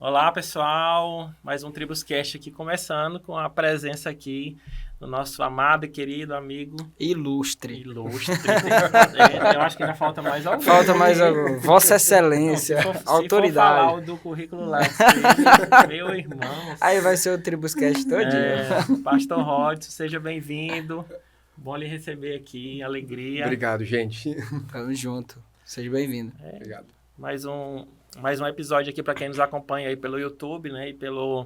Olá, pessoal. Mais um Tribuscast aqui começando com a presença aqui do nosso amado e querido amigo Ilustre. ilustre. Eu acho que ainda falta mais algum. Falta mais algum. Vossa Não, Excelência, se for falar autoridade. o do currículo Lattes dele, meu irmão. Aí vai ser o Tribuscast todinho. Pastor Rodson, seja bem-vindo. Bom lhe receber aqui, alegria. Obrigado, gente. Tamo junto. Seja bem-vindo. Obrigado. Mais um episódio aqui para quem nos acompanha aí pelo YouTube, né? E pelo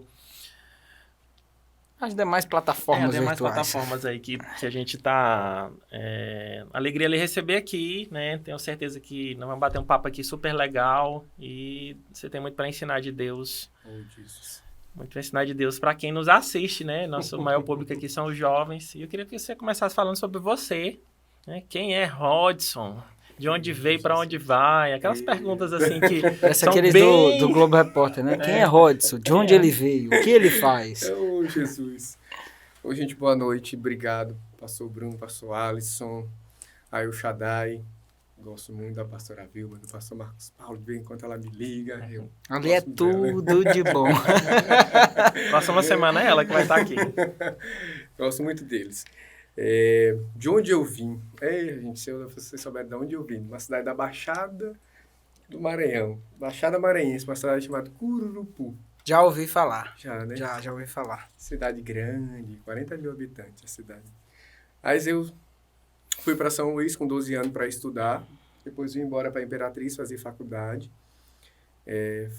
As demais plataformas demais virtuais. plataformas aí que a gente tá. Alegria lhe receber aqui, né? Tenho certeza que nós vamos bater um papo aqui super legal e você tem muito para ensinar de Deus. Muito para ensinar de Deus para quem nos assiste, né? Nosso maior público aqui são os jovens. E eu queria que você começasse falando sobre você, né? Quem é Rodson? De onde veio, para onde vai? Aquelas perguntas assim que Essa são aqueles bem... do Globo Repórter, né? Quem é Rodson? De onde ele veio? O que ele faz? Ô, Jesus. Ô, gente, boa noite. Obrigado. Pastor Bruno, pastor Alisson, aí o Shaddai. Gosto muito da pastora Vilma, do pastor Marcos Paulo. De vez em quando ela me liga. Ali é tudo de bom. Próxima semana é ela que vai estar aqui. Gosto muito deles. De onde eu vim? Gente, se vocês souberem de onde eu vim, uma cidade da Baixada do Maranhão. Baixada Maranhense, uma cidade chamada Cururupu. Já ouvi falar. Já, né? Já ouvi falar. Cidade grande, 40 mil habitantes a cidade. Aí eu fui para São Luís com 12 anos para estudar. Depois vim embora para Imperatriz fazer faculdade.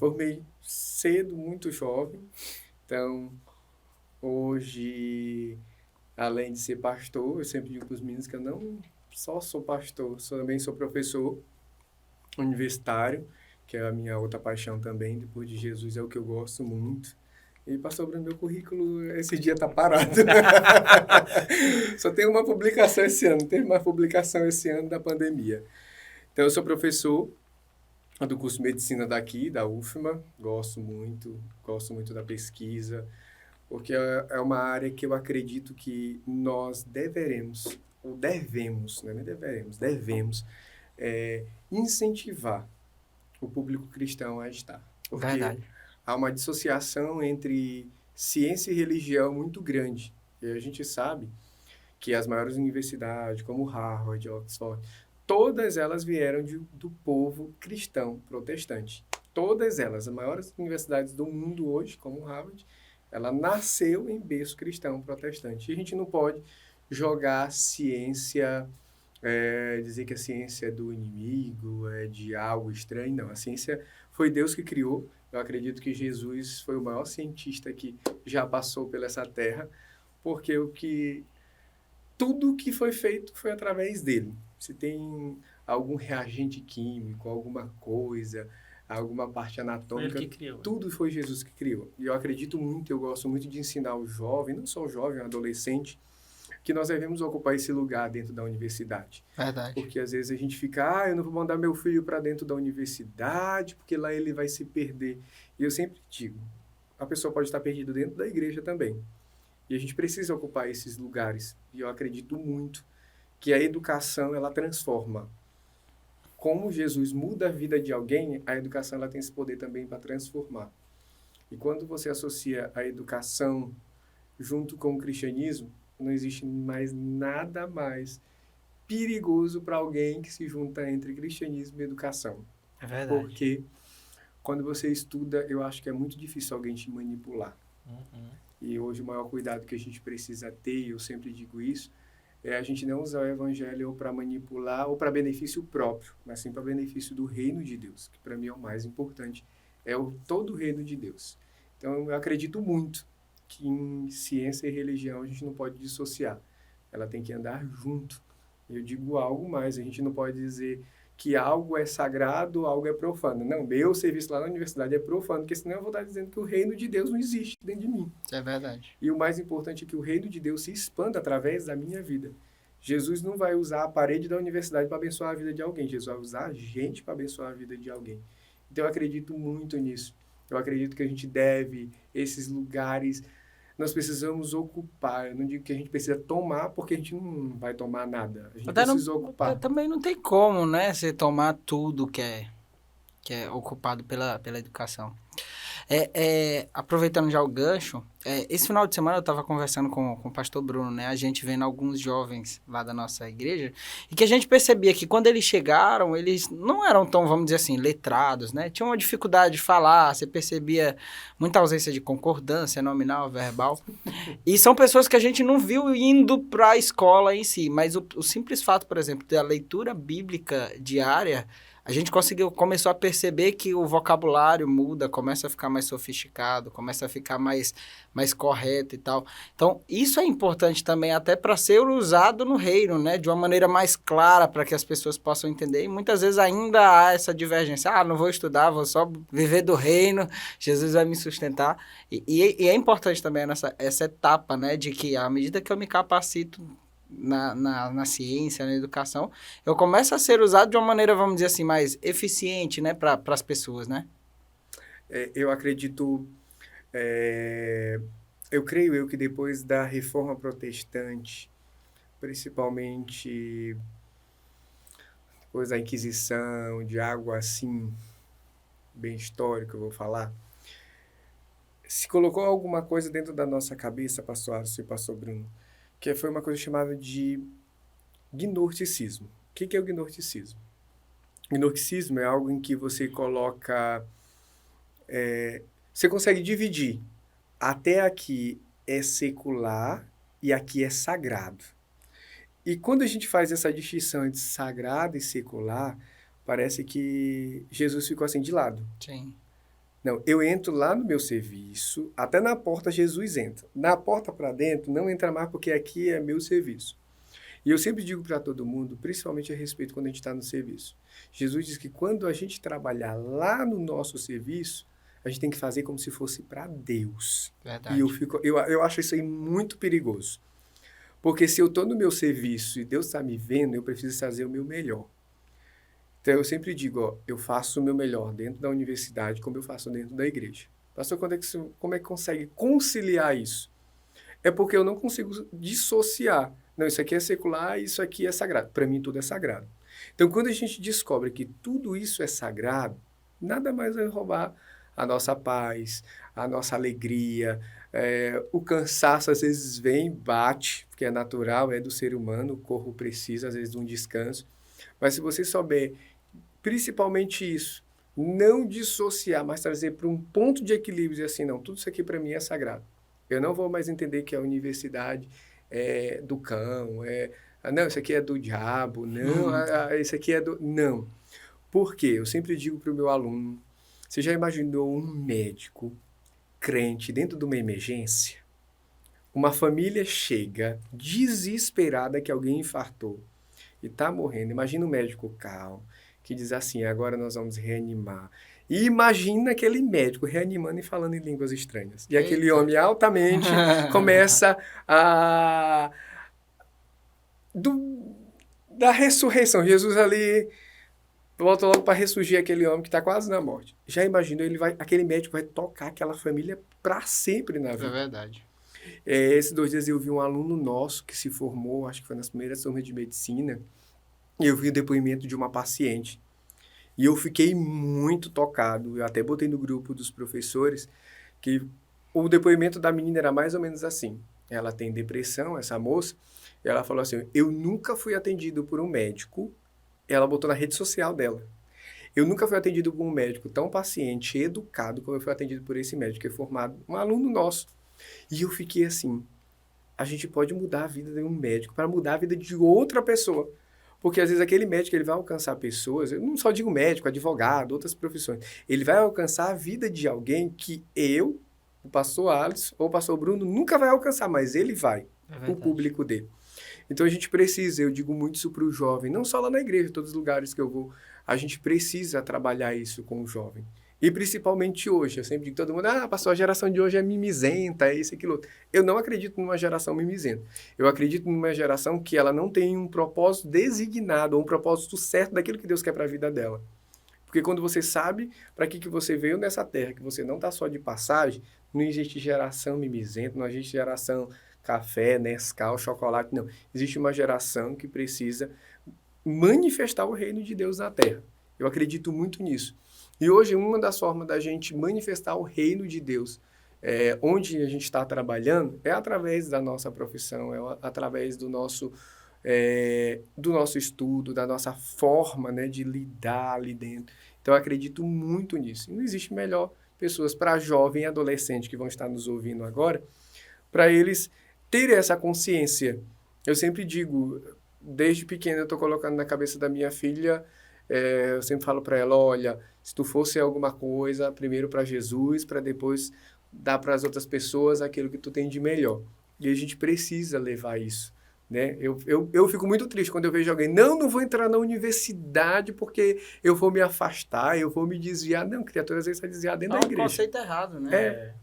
Formei cedo, muito jovem. Então, hoje, além de ser pastor, eu sempre digo para os meninos que eu não só sou pastor, também sou professor universitário, que é a minha outra paixão também, depois de Jesus, é o que eu gosto muito. E pastor Bruno, meu currículo esse dia tá parado. Só tem uma publicação esse ano, teve uma publicação esse ano da pandemia. Então, eu sou professor do curso de medicina daqui, da UFMA, gosto muito da pesquisa, porque é uma área que eu acredito que nós devemos, né? Nem devemos incentivar o público cristão a estar. Porque Verdade. há uma dissociação entre ciência e religião muito grande. E a gente sabe que as maiores universidades, como Harvard, Oxford, todas elas vieram do povo cristão protestante. Todas elas, as maiores universidades do mundo hoje, como Harvard, ela nasceu em berço cristão protestante. E a gente não pode jogar ciência, dizer que a ciência é do inimigo, é de algo estranho. Não, a ciência foi Deus que criou. Eu acredito que Jesus foi o maior cientista que já passou pela essa terra, porque tudo que foi feito foi através dele. Se tem algum reagente químico, alguma coisa, alguma parte anatômica, Ele que criou. tudo foi Jesus que criou. E eu acredito muito, eu gosto muito de ensinar o jovem, não só o jovem, o adolescente, que nós devemos ocupar esse lugar dentro da universidade. Verdade. Porque às vezes a gente fica, eu não vou mandar meu filho para dentro da universidade, porque lá ele vai se perder. E eu sempre digo, a pessoa pode estar perdida dentro da igreja também. E a gente precisa ocupar esses lugares. E eu acredito muito que a educação, ela transforma. Como Jesus muda a vida de alguém, a educação ela tem esse poder também para transformar. E quando você associa a educação junto com o cristianismo, não existe mais nada mais perigoso para alguém que se junta entre cristianismo e educação. É verdade. Porque quando você estuda, eu acho que é muito difícil alguém te manipular. Uhum. E hoje o maior cuidado que a gente precisa ter, e eu sempre digo isso, é a gente não usar o evangelho ou para manipular ou para benefício próprio, mas sim para benefício do reino de Deus, que para mim é o mais importante, todo o reino de Deus. Então eu acredito muito que em ciência e religião a gente não pode dissociar, ela tem que andar junto. Eu digo algo mais, a gente não pode dizer que algo é sagrado, algo é profano. Não, meu serviço lá na universidade é profano, porque senão eu vou estar dizendo que o reino de Deus não existe dentro de mim. Isso é verdade. E o mais importante é que o reino de Deus se expanda através da minha vida. Jesus não vai usar a parede da universidade para abençoar a vida de alguém. Jesus vai usar a gente para abençoar a vida de alguém. Então eu acredito muito nisso. Eu acredito que a gente deve, esses lugares, nós precisamos ocupar. Eu não digo que a gente precisa tomar, porque a gente não vai tomar nada. A gente precisa ocupar. Também não tem como, né? Você tomar tudo que é ocupado pela educação. Aproveitando já o gancho, esse final de semana eu estava conversando com o pastor Bruno, né? A gente vendo alguns jovens lá da nossa igreja, e que a gente percebia que quando eles chegaram, eles não eram tão, vamos dizer assim, letrados, né? Tinham uma dificuldade de falar, você percebia muita ausência de concordância nominal, verbal. E são pessoas que a gente não viu indo para a escola em si, mas o simples fato, por exemplo, da leitura bíblica diária, a gente começou a perceber que o vocabulário muda, começa a ficar mais sofisticado, começa a ficar mais correto e tal. Então, isso é importante também até para ser usado no reino, né? De uma maneira mais clara para que as pessoas possam entender. E muitas vezes ainda há essa divergência. Ah, não vou estudar, vou só viver do reino, Jesus vai me sustentar. E é importante também essa etapa, né? De que à medida que eu me capacito na ciência, na educação, eu começo a ser usado de uma maneira, vamos dizer assim, mais eficiente, né, para as pessoas, né? Eu acredito, eu creio que depois da Reforma Protestante, principalmente depois da Inquisição, de algo assim, bem histórico, eu vou falar, se colocou alguma coisa dentro da nossa cabeça, pastor Alisson e pastor Bruno, que foi uma coisa chamada de gnosticismo. O que é o gnosticismo? Gnosticismo é algo em que você coloca... você consegue dividir. Até aqui é secular e aqui é sagrado. E quando a gente faz essa distinção entre sagrado e secular, parece que Jesus ficou assim de lado. Sim. Não, eu entro lá no meu serviço, até na porta Jesus entra. Na porta para dentro não entra mais porque aqui é meu serviço. E eu sempre digo para todo mundo, principalmente a respeito quando a gente está no serviço. Jesus diz que quando a gente trabalhar lá no nosso serviço, a gente tem que fazer como se fosse para Deus. Verdade. E eu acho isso aí muito perigoso. Porque se eu estou no meu serviço e Deus está me vendo, eu preciso fazer o meu melhor. Então, eu sempre digo, eu faço o meu melhor dentro da universidade, como eu faço dentro da igreja. Pastor, como é que consegue conciliar isso? É porque eu não consigo dissociar. Não, isso aqui é secular, isso aqui é sagrado. Para mim, tudo é sagrado. Então, quando a gente descobre que tudo isso é sagrado, nada mais vai roubar a nossa paz, a nossa alegria. O cansaço, às vezes, vem, bate, porque é natural, é do ser humano, o corpo precisa, às vezes, de um descanso. Mas se você souber principalmente isso, não dissociar, mas trazer para um ponto de equilíbrio e dizer assim, não, tudo isso aqui para mim é sagrado. Eu não vou mais entender que a universidade é do cão, não, isso aqui é do diabo, não, isso aqui é do... Não. Por quê? Eu sempre digo para o meu aluno, você já imaginou um médico crente dentro de uma emergência? Uma família chega desesperada que alguém infartou e está morrendo. Imagina um médico calmo, que diz assim, agora nós vamos reanimar. E imagina aquele médico reanimando e falando em línguas estranhas. E aquele homem altamente começa da ressurreição. Jesus ali volta logo para ressurgir aquele homem que está quase na morte. Já imaginou, aquele médico vai tocar aquela família para sempre na vida. É verdade. Esses 2 dias eu vi um aluno nosso que se formou, acho que foi nas primeiras turmas de medicina, e eu vi o depoimento de uma paciente. E eu fiquei muito tocado. Eu até botei no grupo dos professores que o depoimento da menina era mais ou menos assim. Ela tem depressão, essa moça. E ela falou assim, eu nunca fui atendido por um médico. Ela botou na rede social dela. Eu nunca fui atendido por um médico tão paciente, educado, como eu fui atendido por esse médico, que é formado, um aluno nosso. E eu fiquei assim, a gente pode mudar a vida de um médico para mudar a vida de outra pessoa. Porque, às vezes, aquele médico ele vai alcançar pessoas, eu não só digo médico, advogado, outras profissões. Ele vai alcançar a vida de alguém que eu, o pastor Alisson ou o pastor Bruno, nunca vai alcançar, mas ele vai, o público dele. Então, a gente precisa, eu digo muito isso para o jovem, não só lá na igreja, em todos os lugares que eu vou, a gente precisa trabalhar isso com o jovem. E principalmente hoje, eu sempre digo todo mundo, pastor, a geração de hoje é mimizenta, é isso, aquilo outro. Eu não acredito numa geração mimizenta. Eu acredito numa geração que ela não tem um propósito designado, ou um propósito certo daquilo que Deus quer para a vida dela. Porque quando você sabe para que você veio nessa terra, que você não está só de passagem, não existe geração mimizenta, não existe geração café, Nescau, chocolate, não. Existe uma geração que precisa manifestar o reino de Deus na terra. Eu acredito muito nisso. E hoje, uma das formas da gente manifestar o reino de Deus, onde a gente está trabalhando, é através da nossa profissão, através do nosso estudo, da nossa forma, né, de lidar ali dentro. Então, eu acredito muito nisso. Não existe melhor pessoas para jovem e adolescente que vão estar nos ouvindo agora, para eles terem essa consciência. Eu sempre digo, desde pequeno eu estou colocando na cabeça da minha filha, eu sempre falo para ela, olha, se tu fosse alguma coisa, primeiro para Jesus, para depois dar para as outras pessoas aquilo que tu tem de melhor. E a gente precisa levar isso, né? Eu fico muito triste quando eu vejo alguém, não vou entrar na universidade porque eu vou me afastar, eu vou me desviar. Não, criatura às vezes vai desviar dentro da igreja. É um conceito errado, né?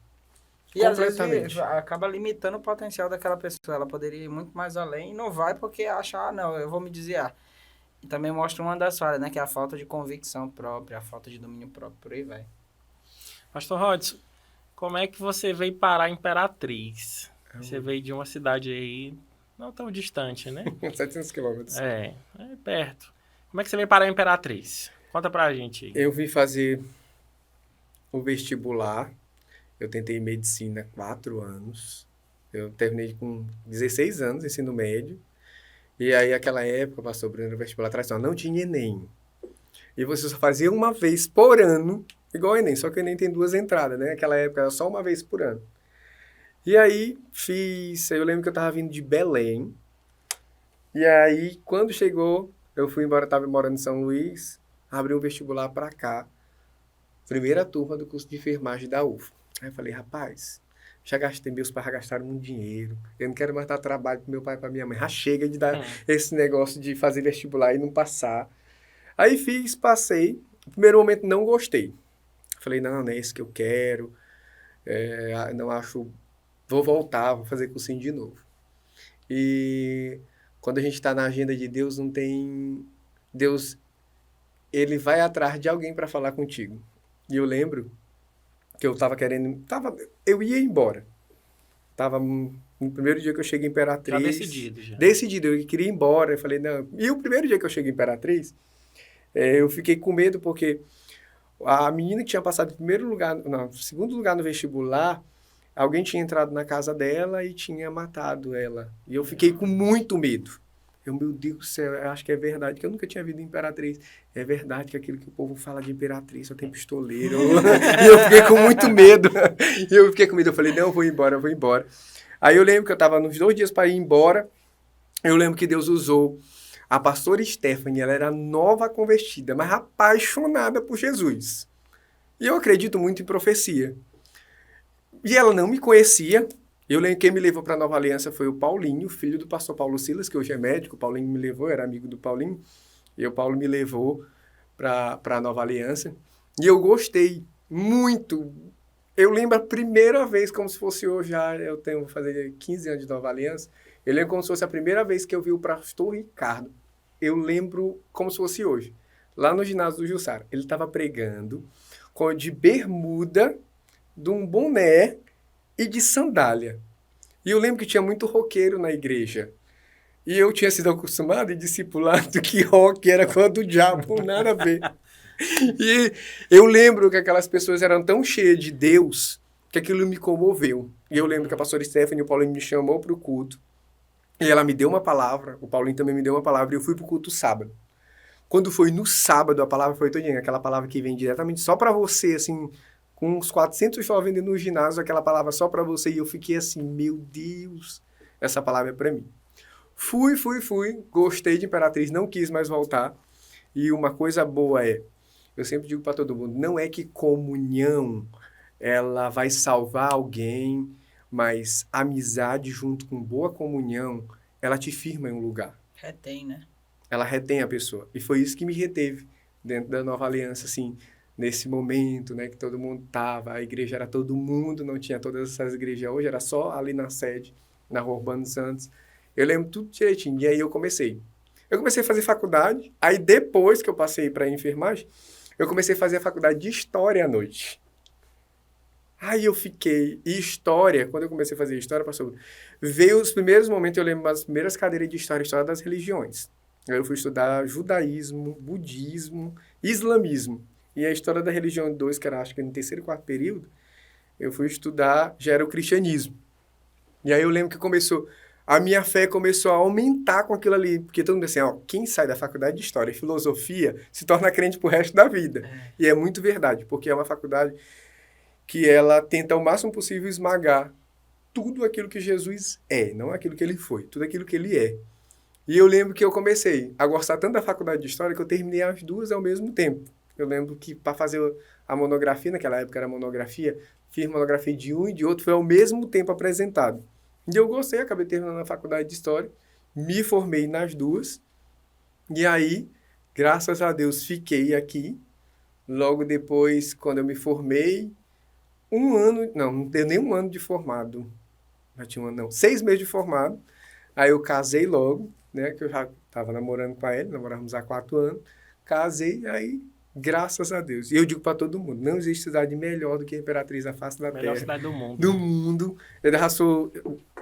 E às vezes acaba limitando o potencial daquela pessoa. Ela poderia ir muito mais além e não vai porque acha, não, eu vou me desviar. E também mostra uma das falhas, né? Que é a falta de convicção própria, a falta de domínio próprio, por aí vai. Pastor Rodson, como é que você veio parar em Imperatriz? Você veio de uma cidade aí não tão distante, né? 700 quilômetros. É perto. Como é que você veio parar em Imperatriz? Conta pra gente aí. Eu vim fazer o vestibular. Eu tentei medicina 4 anos. Eu terminei com 16 anos, ensino médio. E aí, aquela época, pastor Bruno, o vestibular tradicional não tinha Enem. E você só fazia uma vez por ano, igual o Enem, só que o Enem tem 2 entradas, né? Naquela época era só uma vez por ano. E aí, eu lembro que eu tava vindo de Belém. E aí, quando chegou, eu fui embora, tava morando em São Luís, abri um vestibular para cá. Primeira turma do curso de enfermagem da UFA. Aí eu falei, rapaz, já gastei, meus pais já gastaram muito dinheiro, eu não quero mais dar trabalho pro meu pai e pra minha mãe, já chega de dar esse negócio de fazer vestibular e não passar. Aí passei, no primeiro momento não gostei. Falei, não é esse que eu quero, não acho, vou voltar, vou fazer cursinho de novo. E quando a gente está na agenda de Deus, não tem... Deus, ele vai atrás de alguém para falar contigo. E eu lembro que eu eu ia embora. No primeiro dia que eu cheguei em Imperatriz... Já decidido, já. Decidido, eu queria ir embora. Eu falei, não... E o primeiro dia que eu cheguei em Imperatriz, eu fiquei com medo porque a menina que tinha passado segundo lugar no vestibular, alguém tinha entrado na casa dela e tinha matado ela. E eu fiquei com muito medo. Meu Deus do céu, eu acho que é verdade, que eu nunca tinha visto Imperatriz. É verdade que aquilo que o povo fala de Imperatriz só tem pistoleiro. E eu fiquei com muito medo. Eu falei, não, eu vou embora. Aí eu lembro que eu estava nos 2 dias para ir embora. Eu lembro que Deus usou a pastora Stephanie, ela era nova convertida, mas apaixonada por Jesus. E eu acredito muito em profecia. E ela não me conhecia. Eu lembro que quem me levou para a Nova Aliança foi o Paulinho, filho do pastor Paulo Silas, que hoje é médico. O Paulinho me levou, eu era amigo do Paulinho. E o Paulo me levou para a Nova Aliança. E eu gostei muito. Eu lembro a primeira vez, como se fosse hoje, vou fazer 15 anos de Nova Aliança. Eu lembro como se fosse a primeira vez que eu vi o pastor Ricardo. Eu lembro como se fosse hoje. Lá no ginásio do Jussara. Ele estava pregando de bermuda, de um boné e de sandália. E eu lembro que tinha muito roqueiro na igreja. E eu tinha sido acostumado e discipulado que rock era coisa do diabo, nada a ver. E eu lembro que aquelas pessoas eram tão cheias de Deus que aquilo me comoveu. E eu lembro que a pastora Stephanie, o Paulinho, me chamou para o culto. E ela me deu uma palavra, o Paulinho também me deu uma palavra, e eu fui para o culto sábado. Quando foi no sábado, a palavra foi todinha, aquela palavra que vem diretamente só para você, assim... com uns 400 jovens no ginásio, aquela palavra só para você, e eu fiquei assim, meu Deus, essa palavra é para mim. Fui, gostei de Imperatriz, não quis mais voltar, e uma coisa boa eu sempre digo para todo mundo, não é que comunhão, ela vai salvar alguém, mas amizade junto com boa comunhão, ela te firma em um lugar. Retém, né? Ela retém a pessoa, e foi isso que me reteve dentro da Nova Aliança, assim, nesse momento, né, que todo mundo tava, a igreja era todo mundo, não tinha todas essas igrejas hoje, era só ali na sede, na Rua Urbano Santos. Eu lembro tudo direitinho, e aí eu comecei a fazer faculdade, aí depois que eu passei para enfermagem, eu comecei a fazer a faculdade de História à noite. Aí eu fiquei, e História, quando eu comecei a fazer História, pastor, veio os primeiros momentos, eu lembro das primeiras cadeiras de História das religiões. Aí eu fui estudar judaísmo, budismo, islamismo. E a história da religião 2, que era acho que no terceiro e quarto período, eu fui estudar, já era o cristianismo. E aí eu lembro que a minha fé começou a aumentar com aquilo ali, porque todo mundo assim, ó, quem sai da faculdade de História e Filosofia se torna crente pro resto da vida. E é muito verdade, porque é uma faculdade que ela tenta o máximo possível esmagar tudo aquilo que Jesus é, não aquilo que ele foi, tudo aquilo que ele é. E eu lembro que eu comecei a gostar tanto da faculdade de História que eu terminei as duas ao mesmo tempo. Eu lembro que para fazer a monografia, naquela época era monografia, fiz monografia de um e de outro, foi ao mesmo tempo apresentado. E eu gostei, acabei terminando a faculdade de História, me formei nas duas, e aí, graças a Deus, fiquei aqui. Logo depois, quando eu me formei, não deu nem um ano de formado, já tinha um ano, não, 6 meses de formado, aí eu casei logo, né, que eu já estava namorando com ele, namorávamos há 4 anos, casei, aí, graças a Deus. E eu digo para todo mundo, não existe cidade melhor do que a Imperatriz na face da terra. Melhor cidade do mundo. Do mundo.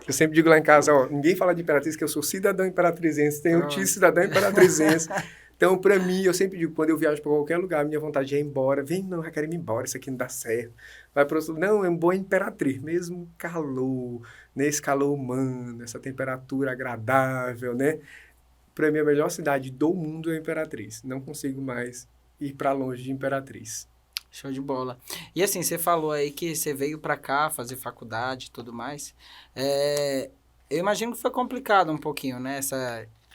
Eu sempre digo lá em casa, ó, ninguém fala de Imperatriz, que eu sou cidadão imperatrizense, tenho tio cidadão imperatrizense. Então, para mim, eu sempre digo, quando eu viajo para qualquer lugar, minha vontade é ir embora. Vem, não, eu quero ir embora, isso aqui não dá certo. Vai para outro lugar, não, é um bom Imperatriz, mesmo calor, nesse calor humano, essa temperatura agradável, né? Para mim, a melhor cidade do mundo é Imperatriz. Não consigo mais ir para longe de Imperatriz. Show de bola. E assim, você falou aí que você veio para cá fazer faculdade e tudo mais. Eu imagino que foi complicado um pouquinho, né?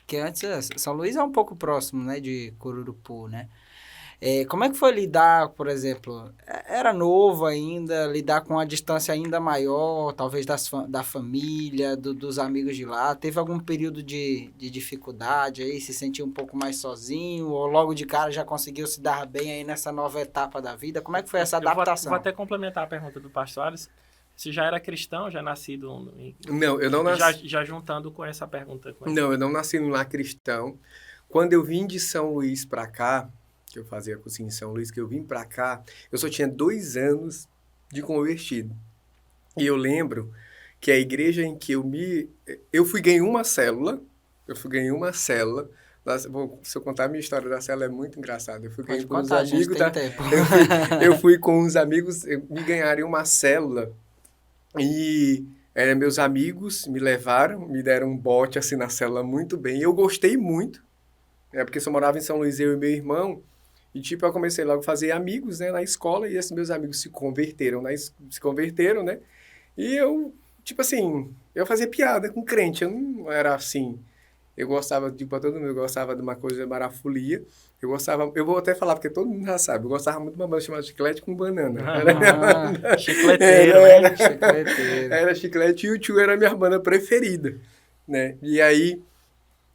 Que antes, São Luís é um pouco próximo, né? De Cururupu, né? Como é que foi lidar, por exemplo, era novo ainda, lidar com uma distância ainda maior, talvez da família, dos amigos de lá? Teve algum período de dificuldade aí, se sentiu um pouco mais sozinho, ou logo de cara já conseguiu se dar bem aí nessa nova etapa da vida? Como é que foi essa adaptação? Vou até complementar a pergunta do pastor Alisson. Você já era cristão, já nascido... Não, eu não nasci... Já juntando com essa pergunta. Não, eu não nasci no lar cristão. Quando eu vim de São Luís para cá, que eu fazia cursinho em São Luís, que eu vim para cá, eu só tinha 2 anos de convertido. E eu lembro que a igreja em que eu fui ganhar uma célula, se eu contar a minha história da célula é muito engraçada. Eu fui ganhar com uns amigos, eu fui com uns amigos, me ganharam uma célula e meus amigos me levaram, me deram um bote assim na célula muito bem. Eu gostei muito, porque eu só morava em São Luís, eu e meu irmão. E, eu comecei logo a fazer amigos, né, na escola, e esses meus amigos se converteram, né? E eu, eu fazia piada com crente, eu não era assim, eu gostava, para todo mundo, eu gostava de uma coisa marafolia, eu vou até falar, porque todo mundo já sabe, eu gostava muito de uma banda chamada Chiclete com Banana. Chicleteiro, né? Chicleteiro. Era Chiclete e o Tio era a minha banda preferida, né? E aí,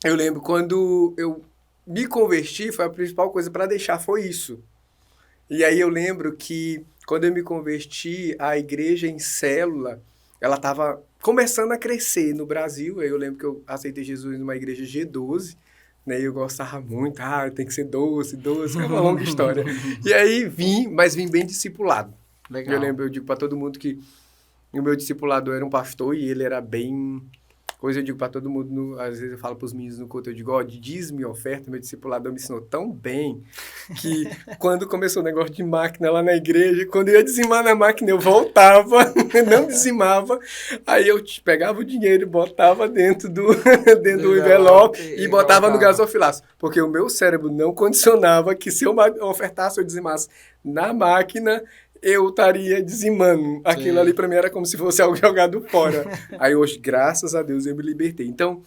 eu lembro quando eu me converti, foi a principal coisa para deixar, foi isso. E aí eu lembro que, quando eu me converti, a igreja em célula, ela estava começando a crescer no Brasil. Aí eu lembro que eu aceitei Jesus numa igreja G12, né? E eu gostava muito, tem que ser doce, é uma longa história. E aí mas vim bem discipulado. Legal. Eu lembro, eu digo para todo mundo que o meu discipulador era um pastor e ele era bem... Coisa eu digo para todo mundo, às vezes eu falo para os meninos no culto, eu digo, de dízimo e oferta, meu discipulador me ensinou tão bem que quando começou o negócio de máquina lá na igreja, quando eu ia dizimar na máquina, eu voltava, não dizimava, aí eu pegava o dinheiro e botava dentro do envelope e botava no gasofilaço, porque o meu cérebro não condicionava que se eu ofertasse ou dizimasse na máquina, eu estaria dizimando. Aquilo ali para mim era como se fosse algo jogado fora. Aí hoje, graças a Deus, eu me libertei. Então,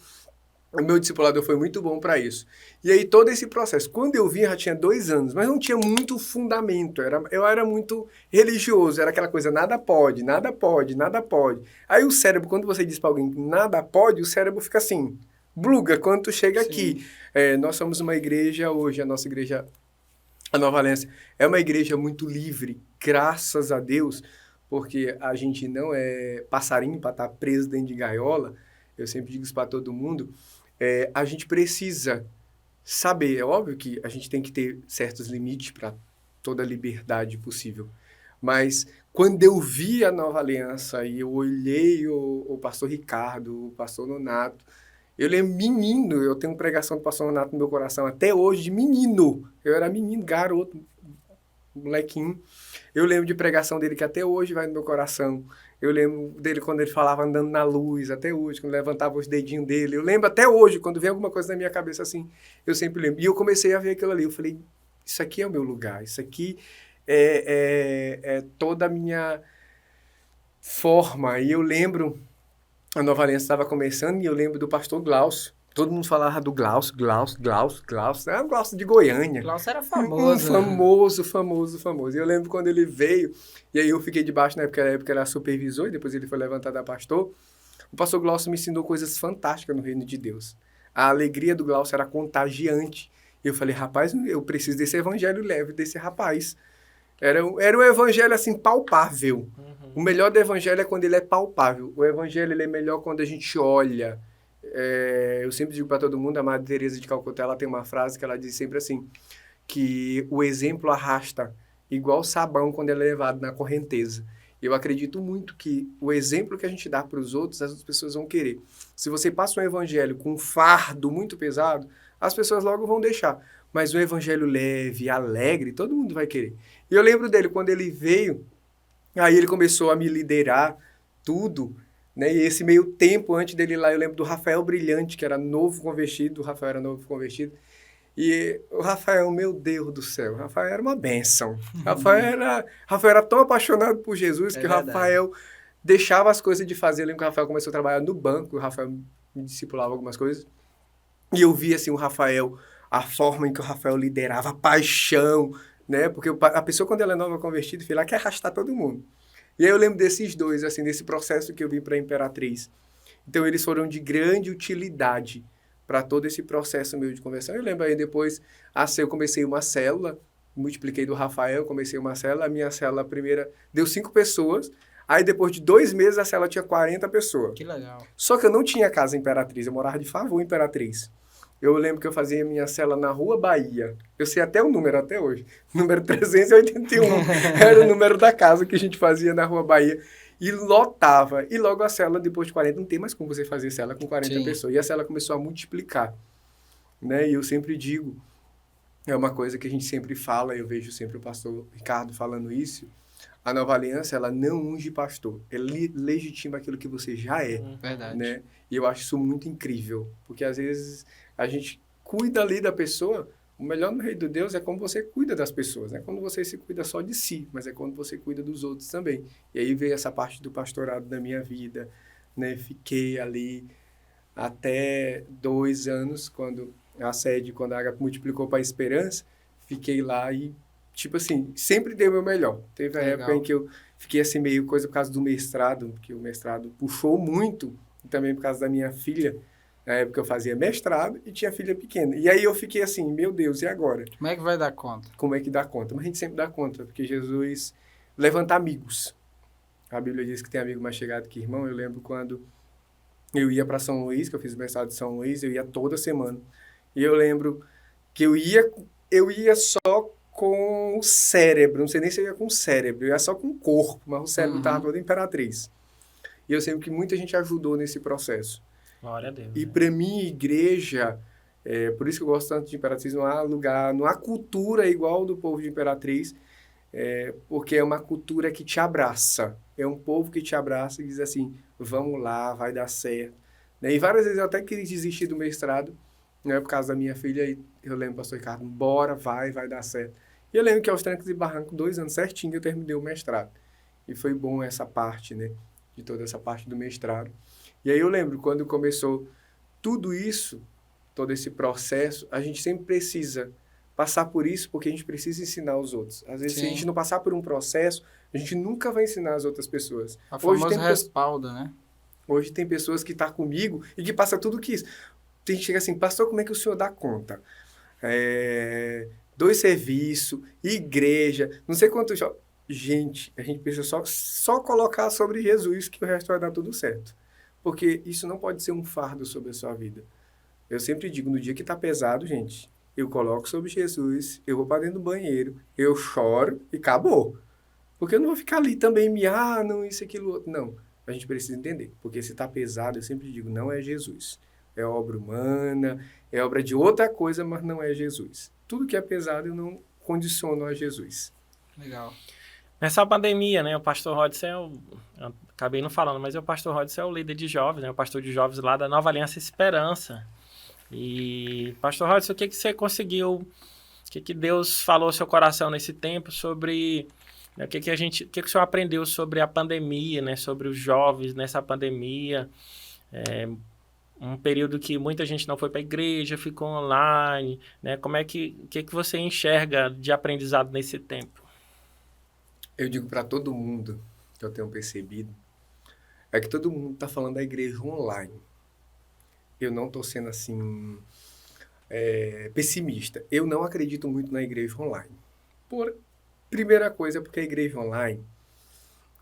o meu discipulador foi muito bom para isso. E aí todo esse processo, quando eu vim, eu já tinha 2 anos, mas não tinha muito fundamento. Eu era muito religioso, era aquela coisa, nada pode, nada pode, nada pode. Aí o cérebro, quando você diz para alguém nada pode, o cérebro fica assim, bluga, quando tu chega aqui. Nós somos uma igreja hoje, a nossa igreja... A Nova Aliança é uma igreja muito livre, graças a Deus, porque a gente não é passarinho para estar preso dentro de gaiola. Eu sempre digo isso para todo mundo. A gente precisa saber, é óbvio que a gente tem que ter certos limites para toda a liberdade possível. Mas quando eu vi a Nova Aliança e eu olhei o pastor Ricardo, o pastor Nonato, eu lembro, menino, eu tenho pregação do pastor Nonato no meu coração até hoje, de menino. Eu era menino, garoto, molequinho. Eu lembro de pregação dele que até hoje vai no meu coração. Eu lembro dele quando ele falava andando na luz, até hoje, quando levantava os dedinhos dele. Eu lembro até hoje, quando vem alguma coisa na minha cabeça assim, eu sempre lembro. E eu comecei a ver aquilo ali. Eu falei, isso aqui é o meu lugar. Isso aqui é toda a minha forma. E eu lembro, a Nova Aliança estava começando, e eu lembro do pastor Glaucio. Todo mundo falava do Glaucio. É o Glaucio de Goiânia. Glaucio era famoso. Famoso. E eu lembro quando ele veio, e aí eu fiquei debaixo, na época era supervisor, e depois ele foi levantado a pastor. O pastor Glaucio me ensinou coisas fantásticas no reino de Deus. A alegria do Glaucio era contagiante. E eu falei, rapaz, eu preciso desse evangelho leve desse rapaz. Era um evangelho, assim, palpável. O melhor do evangelho é quando ele é palpável. O evangelho ele é melhor quando a gente olha. Eu sempre digo para todo mundo, a Madre Teresa de Calcutá, ela tem uma frase que ela diz sempre assim, que o exemplo arrasta igual sabão quando ele é levado na correnteza. Eu acredito muito que o exemplo que a gente dá para os outros, as outras pessoas vão querer. Se você passa um evangelho com um fardo muito pesado, as pessoas logo vão deixar. Mas um evangelho leve, alegre, todo mundo vai querer. E eu lembro dele, quando ele veio, aí ele começou a me liderar tudo, né? E esse meio tempo antes dele ir lá, eu lembro do Rafael Brilhante, que era novo convertido, o Rafael era novo convertido. E o Rafael, meu Deus do céu, o Rafael era uma bênção. Rafael era tão apaixonado por Jesus que o Rafael deixava as coisas de fazer. Eu lembro que o Rafael começou a trabalhar no banco, o Rafael me discipulava algumas coisas. E eu via assim, o Rafael, a forma em que o Rafael liderava, a paixão, né? Porque a pessoa, quando ela é nova convertida, ela quer arrastar todo mundo. E aí eu lembro desses dois, assim, desse processo que eu vi para a Imperatriz. Então, eles foram de grande utilidade para todo esse processo meu de conversão. Eu lembro aí depois, eu comecei uma célula, multipliquei do Rafael, comecei uma célula, a minha célula primeira deu 5 pessoas, aí depois de 2 meses a célula tinha 40 pessoas. Que legal. Só que eu não tinha casa Imperatriz, eu morava de favor Imperatriz. Eu lembro que eu fazia minha célula na Rua Bahia. Eu sei até o número, até hoje. Número 381. Era o número da casa que a gente fazia na Rua Bahia. E lotava. E logo a célula, depois de 40, não tem mais como você fazer célula com 40 Sim. pessoas. E a célula começou a multiplicar. Né? E eu sempre digo, é uma coisa que a gente sempre fala, eu vejo sempre o pastor Ricardo falando isso, a Nova Aliança, ela não unge pastor. Ela legitima aquilo que você já é. Verdade. Né? E eu acho isso muito incrível. Porque às vezes a gente cuida ali da pessoa. O melhor no reino de Deus é como você cuida das pessoas. Não é quando você se cuida só de si, mas é quando você cuida dos outros também. E aí veio essa parte do pastorado da minha vida. Né? Fiquei ali até 2 anos, quando a Ágape multiplicou para a Esperança. Fiquei lá e, tipo assim, sempre dei o meu melhor. Teve a época em que eu fiquei assim meio coisa por causa do mestrado, porque o mestrado puxou muito, e também por causa da minha filha. Na época eu fazia mestrado e tinha filha pequena. E aí eu fiquei assim, meu Deus, e agora? Como é que vai dar conta? Como é que dá conta? Mas a gente sempre dá conta, porque Jesus levanta amigos. A Bíblia diz que tem amigo mais chegado que irmão. Eu lembro quando eu ia para São Luís, que eu fiz o mestrado de São Luís, eu ia toda semana. E eu lembro que eu ia só com o cérebro, não sei nem se eu ia com o cérebro, eu ia só com o corpo, mas o cérebro estava todo Imperatriz. E eu sei que muita gente ajudou nesse processo. Glória a Deus. E para mim, igreja, por isso que eu gosto tanto de Imperatriz, não há lugar, não há cultura igual do povo de Imperatriz, porque é uma cultura que te abraça. É um povo que te abraça e diz assim, vamos lá, vai dar certo. Né? E várias vezes eu até queria desistir do mestrado, né, por causa da minha filha, e eu lembro, pastor Ricardo, bora, vai dar certo. E eu lembro que aos trancos e barrancos, 2 anos certinho, eu terminei o mestrado. E foi bom essa parte, né, de toda essa parte do mestrado. E aí eu lembro, quando começou tudo isso, todo esse processo, a gente sempre precisa passar por isso, porque a gente precisa ensinar os outros. Às vezes, se a gente não passar por um processo, a gente nunca vai ensinar as outras pessoas. A famosa respaldo, né? Hoje tem pessoas que estão comigo e que passam tudo que isso. Tem gente que chega assim, pastor, como é que o senhor dá conta? 2 serviços, igreja, não sei quanto... Gente, a gente precisa só colocar sobre Jesus que o resto vai dar tudo certo. Porque isso não pode ser um fardo sobre a sua vida. Eu sempre digo, no dia que tá pesado, gente, eu coloco sobre Jesus, eu vou para dentro do banheiro, eu choro e acabou. Porque eu não vou ficar ali também, não, isso, aquilo, outro. Não, a gente precisa entender. Porque se tá pesado, eu sempre digo, não é Jesus. É obra humana, é obra de outra coisa, mas não é Jesus. Tudo que é pesado eu não condiciono a Jesus. Legal. Nessa pandemia, né, o pastor Rodson eu acabei não falando, mas o pastor Rodson é o líder de jovens, né, o pastor de jovens lá da Nova Aliança Esperança. E, pastor Rodson, o que você conseguiu, o que Deus falou ao seu coração nesse tempo sobre, né, o que o senhor aprendeu sobre a pandemia, né, sobre os jovens nessa pandemia, um período que muita gente não foi para a igreja, ficou online, né, o que você enxerga de aprendizado nesse tempo? Eu digo para todo mundo, que eu tenho percebido, é que todo mundo está falando da igreja online. Eu não estou sendo assim pessimista. Eu não acredito muito na igreja online. Primeira coisa, porque a igreja online,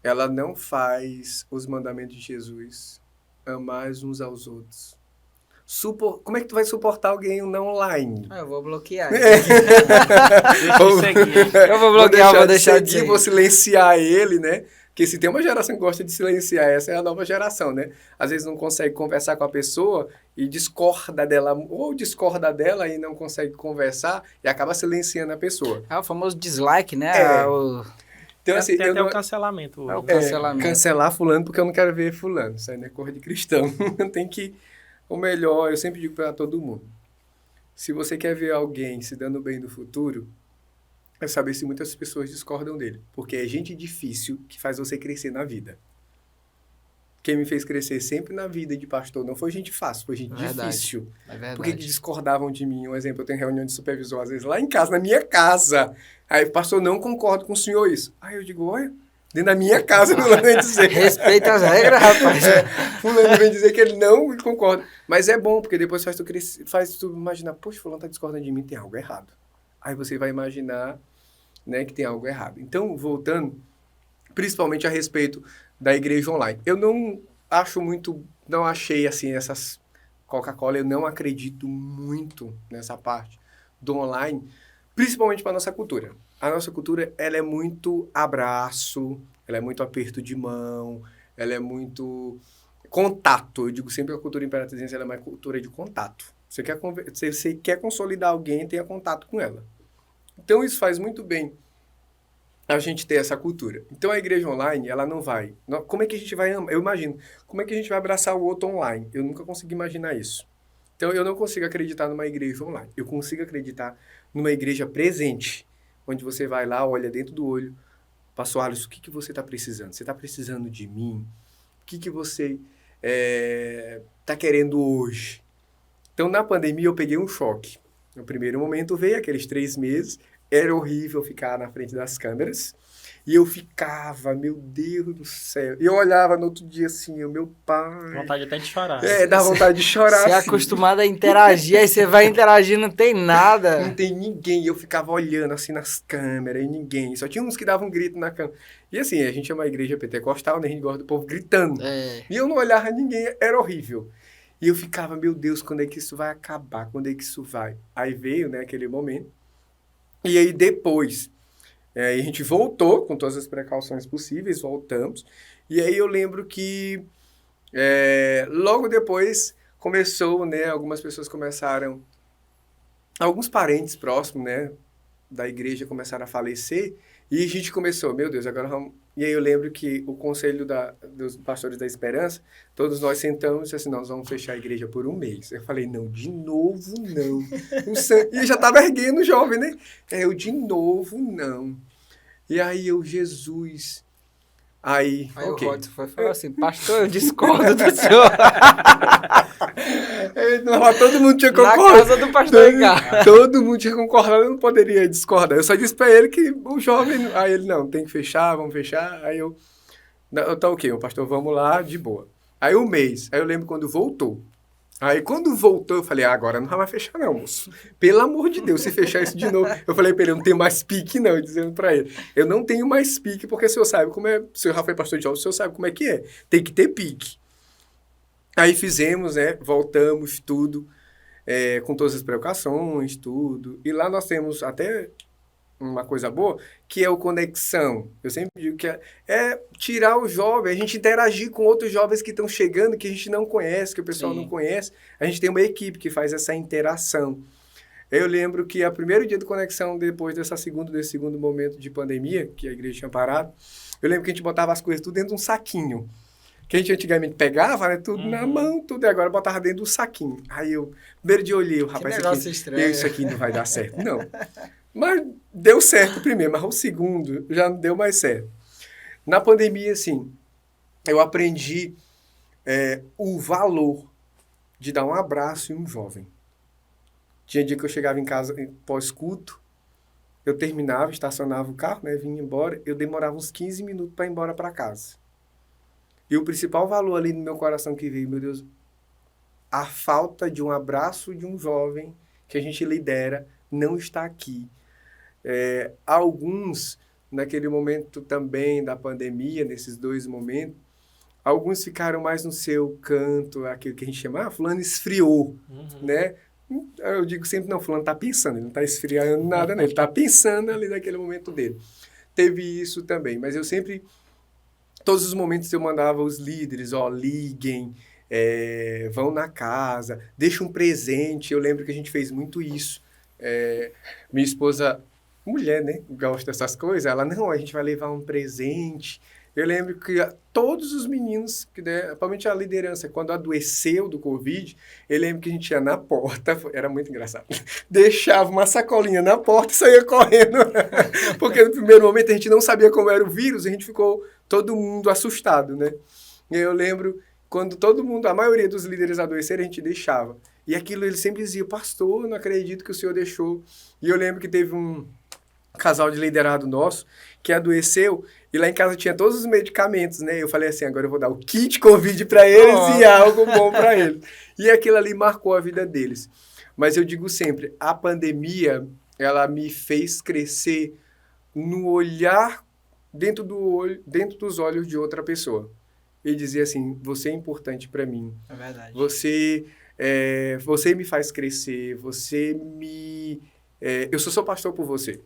ela não faz os mandamentos de Jesus, amar uns aos outros. Como é que tu vai suportar alguém não online? Eu vou bloquear. Eu vou deixar de seguir. Vou silenciar ele, né? Porque se tem uma geração que gosta de silenciar, essa é a nova geração, né? Às vezes não consegue conversar com a pessoa e discorda dela, ou discorda dela e não consegue conversar e acaba silenciando a pessoa. É o famoso dislike, né? Então, assim, tem até o cancelamento. É o cancelamento. Cancelar fulano porque eu não quero ver fulano. Isso aí não é coisa de cristão. Tem que... O melhor, eu sempre digo para todo mundo, se você quer ver alguém se dando bem no futuro, é saber se muitas pessoas discordam dele. Porque é gente difícil que faz você crescer na vida. Quem me fez crescer sempre na vida de pastor não foi gente fácil, foi gente difícil. É verdade. Porque que discordavam de mim. Um exemplo, eu tenho reunião de supervisor, às vezes, lá em casa, na minha casa. Aí, pastor, não concordo com o senhor isso. Aí eu digo, olha... Dentro da minha casa, fulano vem dizer. Respeita as regras, rapaz. Fulano vem dizer que ele não concorda. Mas é bom, porque depois faz tu imaginar, poxa, fulano tá discordando de mim, tem algo errado. Aí você vai imaginar, né, que tem algo errado. Então, voltando, principalmente a respeito da igreja online. Eu não achei, assim, essas Coca-Cola, eu não acredito muito nessa parte do online, principalmente para nossa cultura. A nossa cultura, ela é muito abraço, ela é muito aperto de mão, ela é muito contato. Eu digo sempre que a cultura imperatrizense ela é uma cultura de contato. Você quer consolidar alguém, tenha contato com ela. Então, isso faz muito bem a gente ter essa cultura. Então, a igreja online, ela não vai... Como é que a gente vai amar? Eu imagino. Como é que a gente vai abraçar o outro online? Eu nunca consegui imaginar isso. Então, eu não consigo acreditar numa igreja online. Eu consigo acreditar numa igreja presente, onde você vai lá, olha dentro do olho, pastor Alisson, o que você está precisando? Você está precisando de mim? O que você está querendo hoje? Então, na pandemia, eu peguei um choque. No primeiro momento, veio aqueles 3 meses, era horrível ficar na frente das câmeras, e eu ficava, meu Deus do céu. E eu olhava no outro dia assim, o meu pai... Vontade até de chorar. Dá vontade de chorar. Você é acostumado a interagir, aí você vai interagir, não tem nada. Não tem ninguém. E eu ficava olhando assim nas câmeras e ninguém. Só tinha uns que davam um grito na câmera. E assim, a gente é uma igreja pentecostal, né? A gente gosta do povo gritando. E eu não olhava ninguém, era horrível. E eu ficava, meu Deus, quando é que isso vai acabar? Quando é que isso vai? Aí veio, né, aquele momento. E aí depois... a gente voltou com todas as precauções possíveis, voltamos. E aí eu lembro que logo depois começou, né? Algumas pessoas começaram... Alguns parentes próximos, né? Da igreja começaram a falecer. E a gente começou, meu Deus, agora vamos... E aí eu lembro que o conselho dos pastores da Esperança, todos nós sentamos e disse assim, nós vamos fechar a igreja por 1 mês. Eu falei, não, de novo não. E eu já estava erguendo o jovem, né? Eu, de novo não. E aí eu, Jesus... Aí okay. O Rodson foi falar assim, pastor, eu discordo do senhor. Todo mundo tinha concordado. Na casa do pastor Ricardo. Todo mundo tinha concordado, eu não poderia discordar. Eu só disse pra ele que o jovem... Aí ele, não, tem que fechar, vamos fechar. Aí eu... Tá ok, o pastor, vamos lá, de boa. Aí 1 mês. Aí eu lembro quando voltou. Aí quando voltou, eu falei, agora não vai mais fechar não, moço. Pelo amor de Deus, se fechar isso de novo. Eu falei pra ele, eu não tenho mais pique não, dizendo pra ele. Eu não tenho mais pique, porque o senhor sabe como é... O senhor já foi pastor de jovens, o senhor sabe como é que é. Tem que ter pique. Aí fizemos, né, voltamos, tudo, com todas as precauções, tudo. E lá nós temos até uma coisa boa, que é o conexão. Eu sempre digo que é tirar o jovem, a gente interagir com outros jovens que estão chegando, que a gente não conhece, que o pessoal não conhece. A gente tem uma equipe que faz essa interação. Eu lembro que o primeiro dia de conexão, depois desse segundo momento de pandemia, que a igreja tinha parado, eu lembro que a gente botava as coisas tudo dentro de um saquinho. Que a gente antigamente pegava, né, tudo na mão, tudo, e agora botava dentro de um saquinho. Aí eu, primeiro dia eu olhei, rapaz, isso aqui não vai dar certo, não. Mas deu certo o primeiro, mas o segundo já não deu mais certo. Na pandemia, assim, eu aprendi o valor de dar um abraço em um jovem. Tinha dia que eu chegava em casa pós-culto, eu terminava, estacionava o carro, né, vinha embora, eu demorava uns 15 minutos para ir embora para casa. E o principal valor ali no meu coração que veio, meu Deus, a falta de um abraço de um jovem que a gente lidera não está aqui. Alguns, naquele momento também da pandemia, nesses 2 momentos, alguns ficaram mais no seu canto, aquilo que a gente chama, fulano esfriou, né? Eu digo sempre, não, fulano está pensando, ele não está esfriando nada, não, ele está pensando ali naquele momento dele. Teve isso também, mas eu sempre, todos os momentos eu mandava os líderes, liguem, vão na casa, deixa um presente, eu lembro que a gente fez muito isso. Minha esposa, mulher, né, gosta dessas coisas, ela, não, a gente vai levar um presente. Eu lembro que todos os meninos, principalmente a liderança, quando adoeceu do Covid, eu lembro que a gente ia na porta, era muito engraçado, deixava uma sacolinha na porta e saía correndo, porque no primeiro momento a gente não sabia como era o vírus, a gente ficou todo mundo assustado, né? E eu lembro, quando todo mundo, a maioria dos líderes adoeceram, a gente deixava. E aquilo ele sempre dizia, pastor, não acredito que o senhor deixou. E eu lembro que teve um casal de liderado nosso que adoeceu, e lá em casa tinha todos os medicamentos, né? Eu falei assim, agora eu vou dar o kit Covid para eles e algo bom para eles. E aquilo ali marcou a vida deles. Mas eu digo sempre, a pandemia, ela me fez crescer no olhar dentro dos olhos de outra pessoa. E dizer assim, você é importante para mim. É verdade. Você me faz crescer, eu sou seu pastor por você.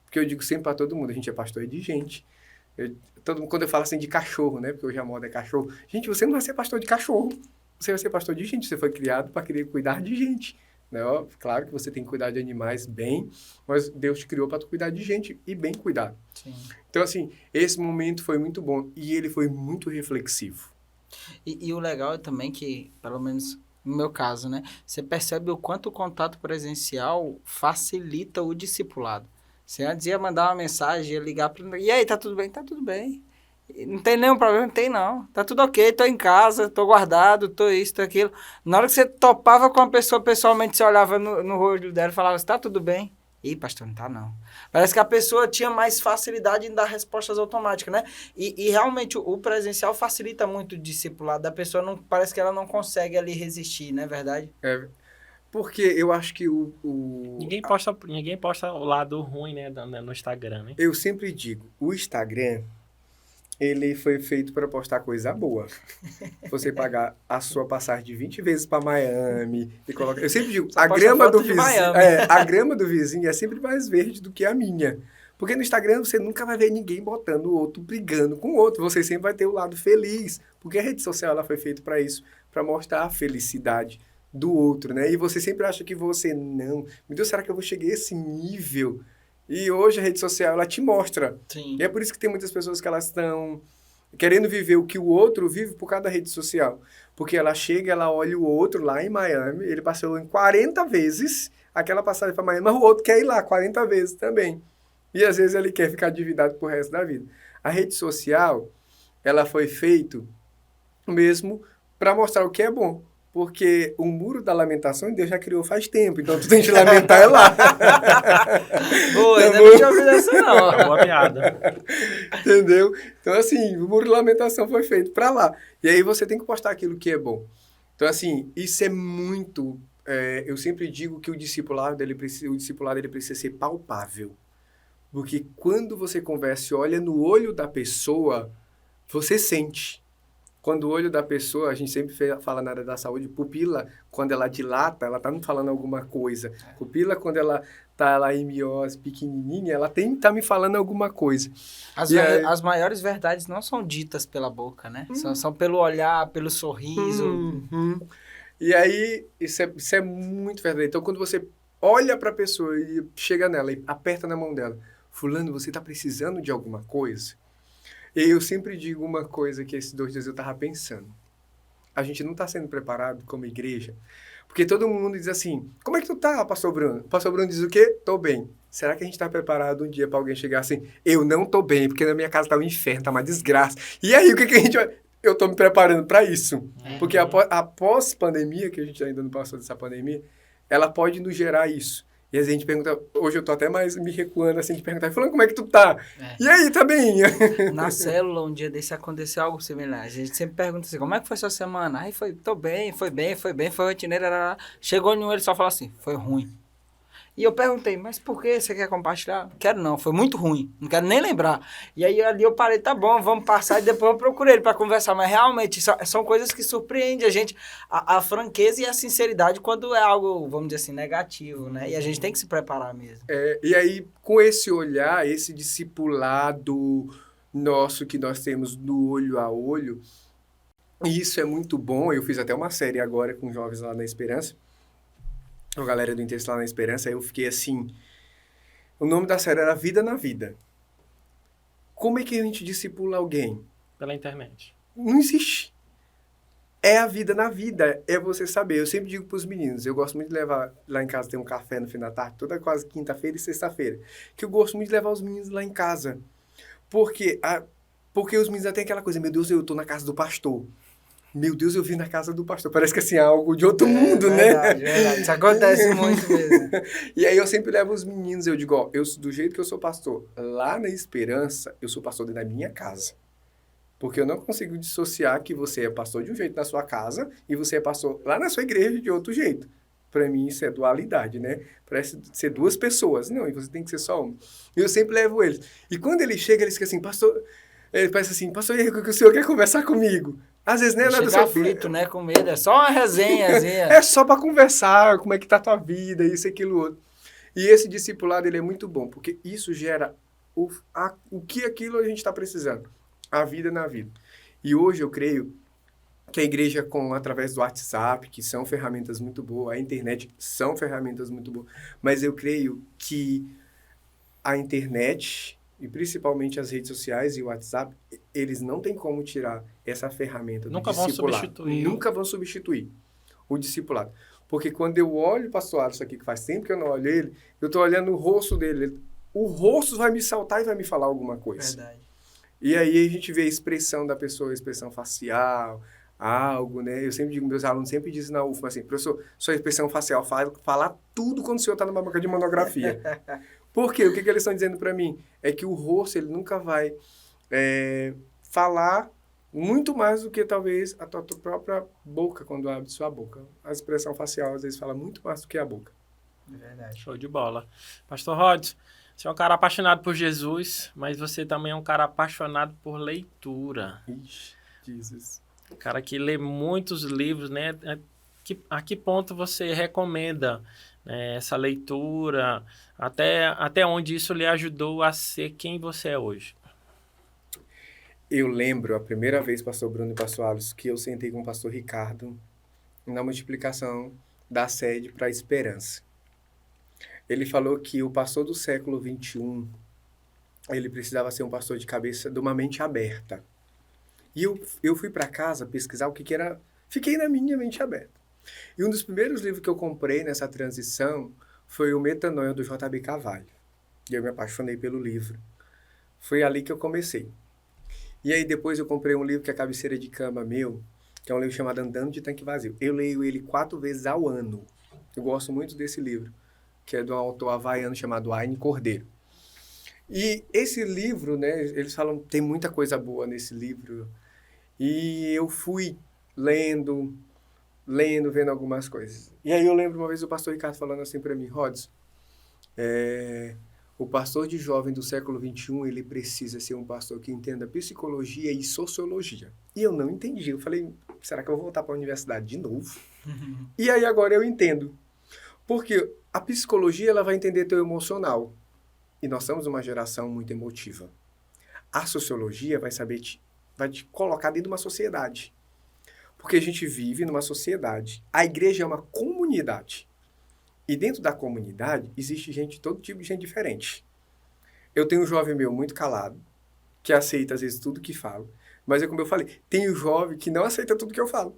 Porque eu digo sempre para todo mundo, a gente é pastor de gente. Quando eu falo assim de cachorro, né? Porque hoje a moda é cachorro. Gente, você não vai ser pastor de cachorro. Você vai ser pastor de gente. Você foi criado para querer cuidar de gente. Né? Claro que você tem que cuidar de animais bem, mas Deus te criou para cuidar de gente e bem cuidado. Sim. Então, assim, esse momento foi muito bom e ele foi muito reflexivo. E o legal é também que, pelo menos no meu caso, né? Você percebe o quanto o contato presencial facilita o discipulado. Você antes ia mandar uma mensagem, ia ligar para... E aí, tá tudo bem? Tá tudo bem. Não tem nenhum problema? Não tem, não. Tá tudo ok, tô em casa, tô guardado, tô isso, tô aquilo. Na hora que você topava com a pessoa pessoalmente, você olhava no olho dela e falava, tá tudo bem? Ih, pastor, não tá, não. Parece que a pessoa tinha mais facilidade em dar respostas automáticas, né? E realmente o presencial facilita muito o discipulado da pessoa, parece que ela não consegue ali resistir, não é verdade? Porque eu acho que Ninguém posta o lado ruim, né, no Instagram, né? Eu sempre digo, o Instagram, ele foi feito para postar coisa boa. Você pagar a sua passagem de 20 vezes para Miami e colocar... Eu sempre digo, a grama do vizinho é sempre mais verde do que a minha. Porque no Instagram você nunca vai ver ninguém botando o outro, brigando com o outro. Você sempre vai ter o lado feliz. Porque a rede social ela foi feita para isso, para mostrar a felicidade do outro, né? E você sempre acha que você não... Meu Deus, será que eu vou chegar a esse nível? E hoje a rede social, ela te mostra. Sim. E é por isso que tem muitas pessoas que elas estão querendo viver o que o outro vive por causa da rede social. Porque ela chega, ela olha o outro lá em Miami, ele passou em 40 vezes aquela passagem para Miami, mas o outro quer ir lá 40 vezes também. E às vezes ele quer ficar endividado pro resto da vida. A rede social, ela foi feita mesmo para mostrar o que é bom. Porque o muro da lamentação Deus já criou faz tempo, então tu tem que lamentar lá. Boa, ainda não tinha ouvido essa não. É uma boa piada. Entendeu? Então, assim, o muro de lamentação foi feito para lá. E aí você tem que postar aquilo que é bom. Então, assim, isso é muito... eu sempre digo que o discipulado ele precisa ser palpável. Porque quando você conversa e olha no olho da pessoa, você sente. Quando o olho da pessoa, a gente sempre fala na área da saúde, pupila, quando ela dilata, ela está me falando alguma coisa. Pupila, quando ela está lá em miose, pequenininha, ela tem que estar me falando alguma coisa. As maiores verdades não são ditas pela boca, né? São pelo olhar, pelo sorriso. E aí, isso é muito verdadeiro. Então, quando você olha para a pessoa e chega nela e aperta na mão dela. Fulano, você está precisando de alguma coisa? E eu sempre digo uma coisa que esses 2 dias eu estava pensando. A gente não está sendo preparado como igreja. Porque todo mundo diz assim, como é que tu tá, pastor Bruno? O pastor Bruno diz o quê? Tô bem. Será que a gente está preparado um dia para alguém chegar assim, eu não tô bem, porque na minha casa tá um inferno, tá uma desgraça. E aí, o que a gente vai... Eu tô me preparando para isso. Porque após pandemia, que a gente ainda não passou dessa pandemia, ela pode nos gerar isso. E a gente pergunta, hoje eu tô até mais me recuando assim de perguntar, falando como é que tu tá? E aí, tá bem? Na célula, um dia desse aconteceu algo similar. A gente sempre pergunta assim, como é que foi sua semana? Aí tô bem, foi rotineiro. Chegou em um, ele só fala assim, foi ruim. E eu perguntei, mas por que você quer compartilhar? Quero não, foi muito ruim, não quero nem lembrar. E aí ali eu parei, tá bom, vamos passar, e depois eu procurei ele para conversar. Mas realmente são coisas que surpreendem a gente, a franqueza e a sinceridade quando é algo, vamos dizer assim, negativo, né? E a gente tem que se preparar mesmo. E aí, com esse olhar, esse discipulado nosso que nós temos do olho a olho, e isso é muito bom. Eu fiz até uma série agora com jovens lá na Esperança, a galera do Intenso lá na Esperança, aí eu fiquei assim... O nome da série era Vida na Vida. Como é que a gente discipula alguém? Pela internet. Não existe. É a vida na vida, é você saber. Eu sempre digo para os meninos, eu gosto muito de levar lá em casa, tem um café no fim da tarde, toda quase quinta-feira e sexta-feira, que eu gosto muito de levar os meninos lá em casa. Porque os meninos têm aquela coisa, meu Deus, eu tô na casa do pastor. Meu Deus, eu vim na casa do pastor. Parece que assim, é algo de outro mundo, verdade, né? Verdade, isso acontece muito mesmo. E aí eu sempre levo os meninos, eu digo, ó, do jeito que eu sou pastor, lá na Esperança, eu sou pastor dentro da minha casa. Porque eu não consigo dissociar que você é pastor de um jeito na sua casa e você é pastor lá na sua igreja de outro jeito. Para mim, isso é dualidade, né? Parece ser 2 pessoas. Não, e você tem que ser só um. E eu sempre levo eles. E quando ele chega, ele fica assim, pastor... Ele parece assim, pastor, e o senhor quer conversar comigo? Às vezes não é nada... Chega aflito, né? Com medo. É só uma resenhazinha. É só para conversar, como é que tá a tua vida, isso, aquilo, outro. E esse discipulado, ele é muito bom, porque isso gera o que aquilo a gente está precisando. A vida na vida. E hoje eu creio que a igreja, através do WhatsApp, que são ferramentas muito boas, a internet são ferramentas muito boas, mas eu creio que a internet, e principalmente as redes sociais e o WhatsApp, eles não têm como tirar essa ferramenta do discipulado. Nunca vão substituir o discipulado. Porque quando eu olho o pastor Alisson aqui, que faz tempo que eu não olho ele, eu estou olhando o rosto dele. O rosto vai me saltar e vai me falar alguma coisa. Verdade. E aí a gente vê a expressão da pessoa, a expressão facial, algo, né? Eu sempre digo, meus alunos sempre dizem na UFMA assim, professor, sua expressão facial fala tudo quando o senhor está numa banca de monografia. Por quê? O que eles estão dizendo para mim? É que o rosto, ele nunca vai falar muito mais do que talvez a tua própria boca, quando abre sua boca. A expressão facial, às vezes, fala muito mais do que a boca. É verdade. Show de bola. Pastor Rods, você é um cara apaixonado por Jesus, mas você também é um cara apaixonado por leitura. Ixi, Jesus. Cara que lê muitos livros, né? A que ponto você recomenda, né, essa leitura? Até onde isso lhe ajudou a ser quem você é hoje? Eu lembro a primeira vez, pastor Bruno e pastor Alisson, que eu sentei com o pastor Ricardo na multiplicação da sede para a Esperança. Ele falou que o pastor do século XXI, ele precisava ser um pastor de cabeça, de uma mente aberta. E eu fui para casa pesquisar o que era... Fiquei na minha mente aberta. E um dos primeiros livros que eu comprei nessa transição foi o Metanoia, do J.B. Carvalho. E eu me apaixonei pelo livro. Foi ali que eu comecei. E aí depois eu comprei um livro que é a cabeceira de cama meu, que é um livro chamado Andando de Tanque Vazio. Eu leio ele 4 vezes ao ano. Eu gosto muito desse livro, que é de um autor havaiano chamado Aine Cordeiro. E esse livro, né, eles falam, tem muita coisa boa nesse livro. E eu fui lendo, vendo algumas coisas. E aí eu lembro uma vez o pastor Ricardo falando assim para mim, Rods, o pastor de jovem do século XXI, ele precisa ser um pastor que entenda psicologia e sociologia. E eu não entendi. Eu falei, será que eu vou voltar para a universidade de novo? E aí agora eu entendo. Porque a psicologia, ela vai entender teu emocional. E nós somos uma geração muito emotiva. A sociologia vai te colocar dentro de uma sociedade. Porque a gente vive numa sociedade. A igreja é uma comunidade. E dentro da comunidade, existe gente, todo tipo de gente diferente. Eu tenho um jovem meu muito calado, que aceita, às vezes, tudo que falo. Mas é como eu falei, tem um jovem que não aceita tudo que eu falo.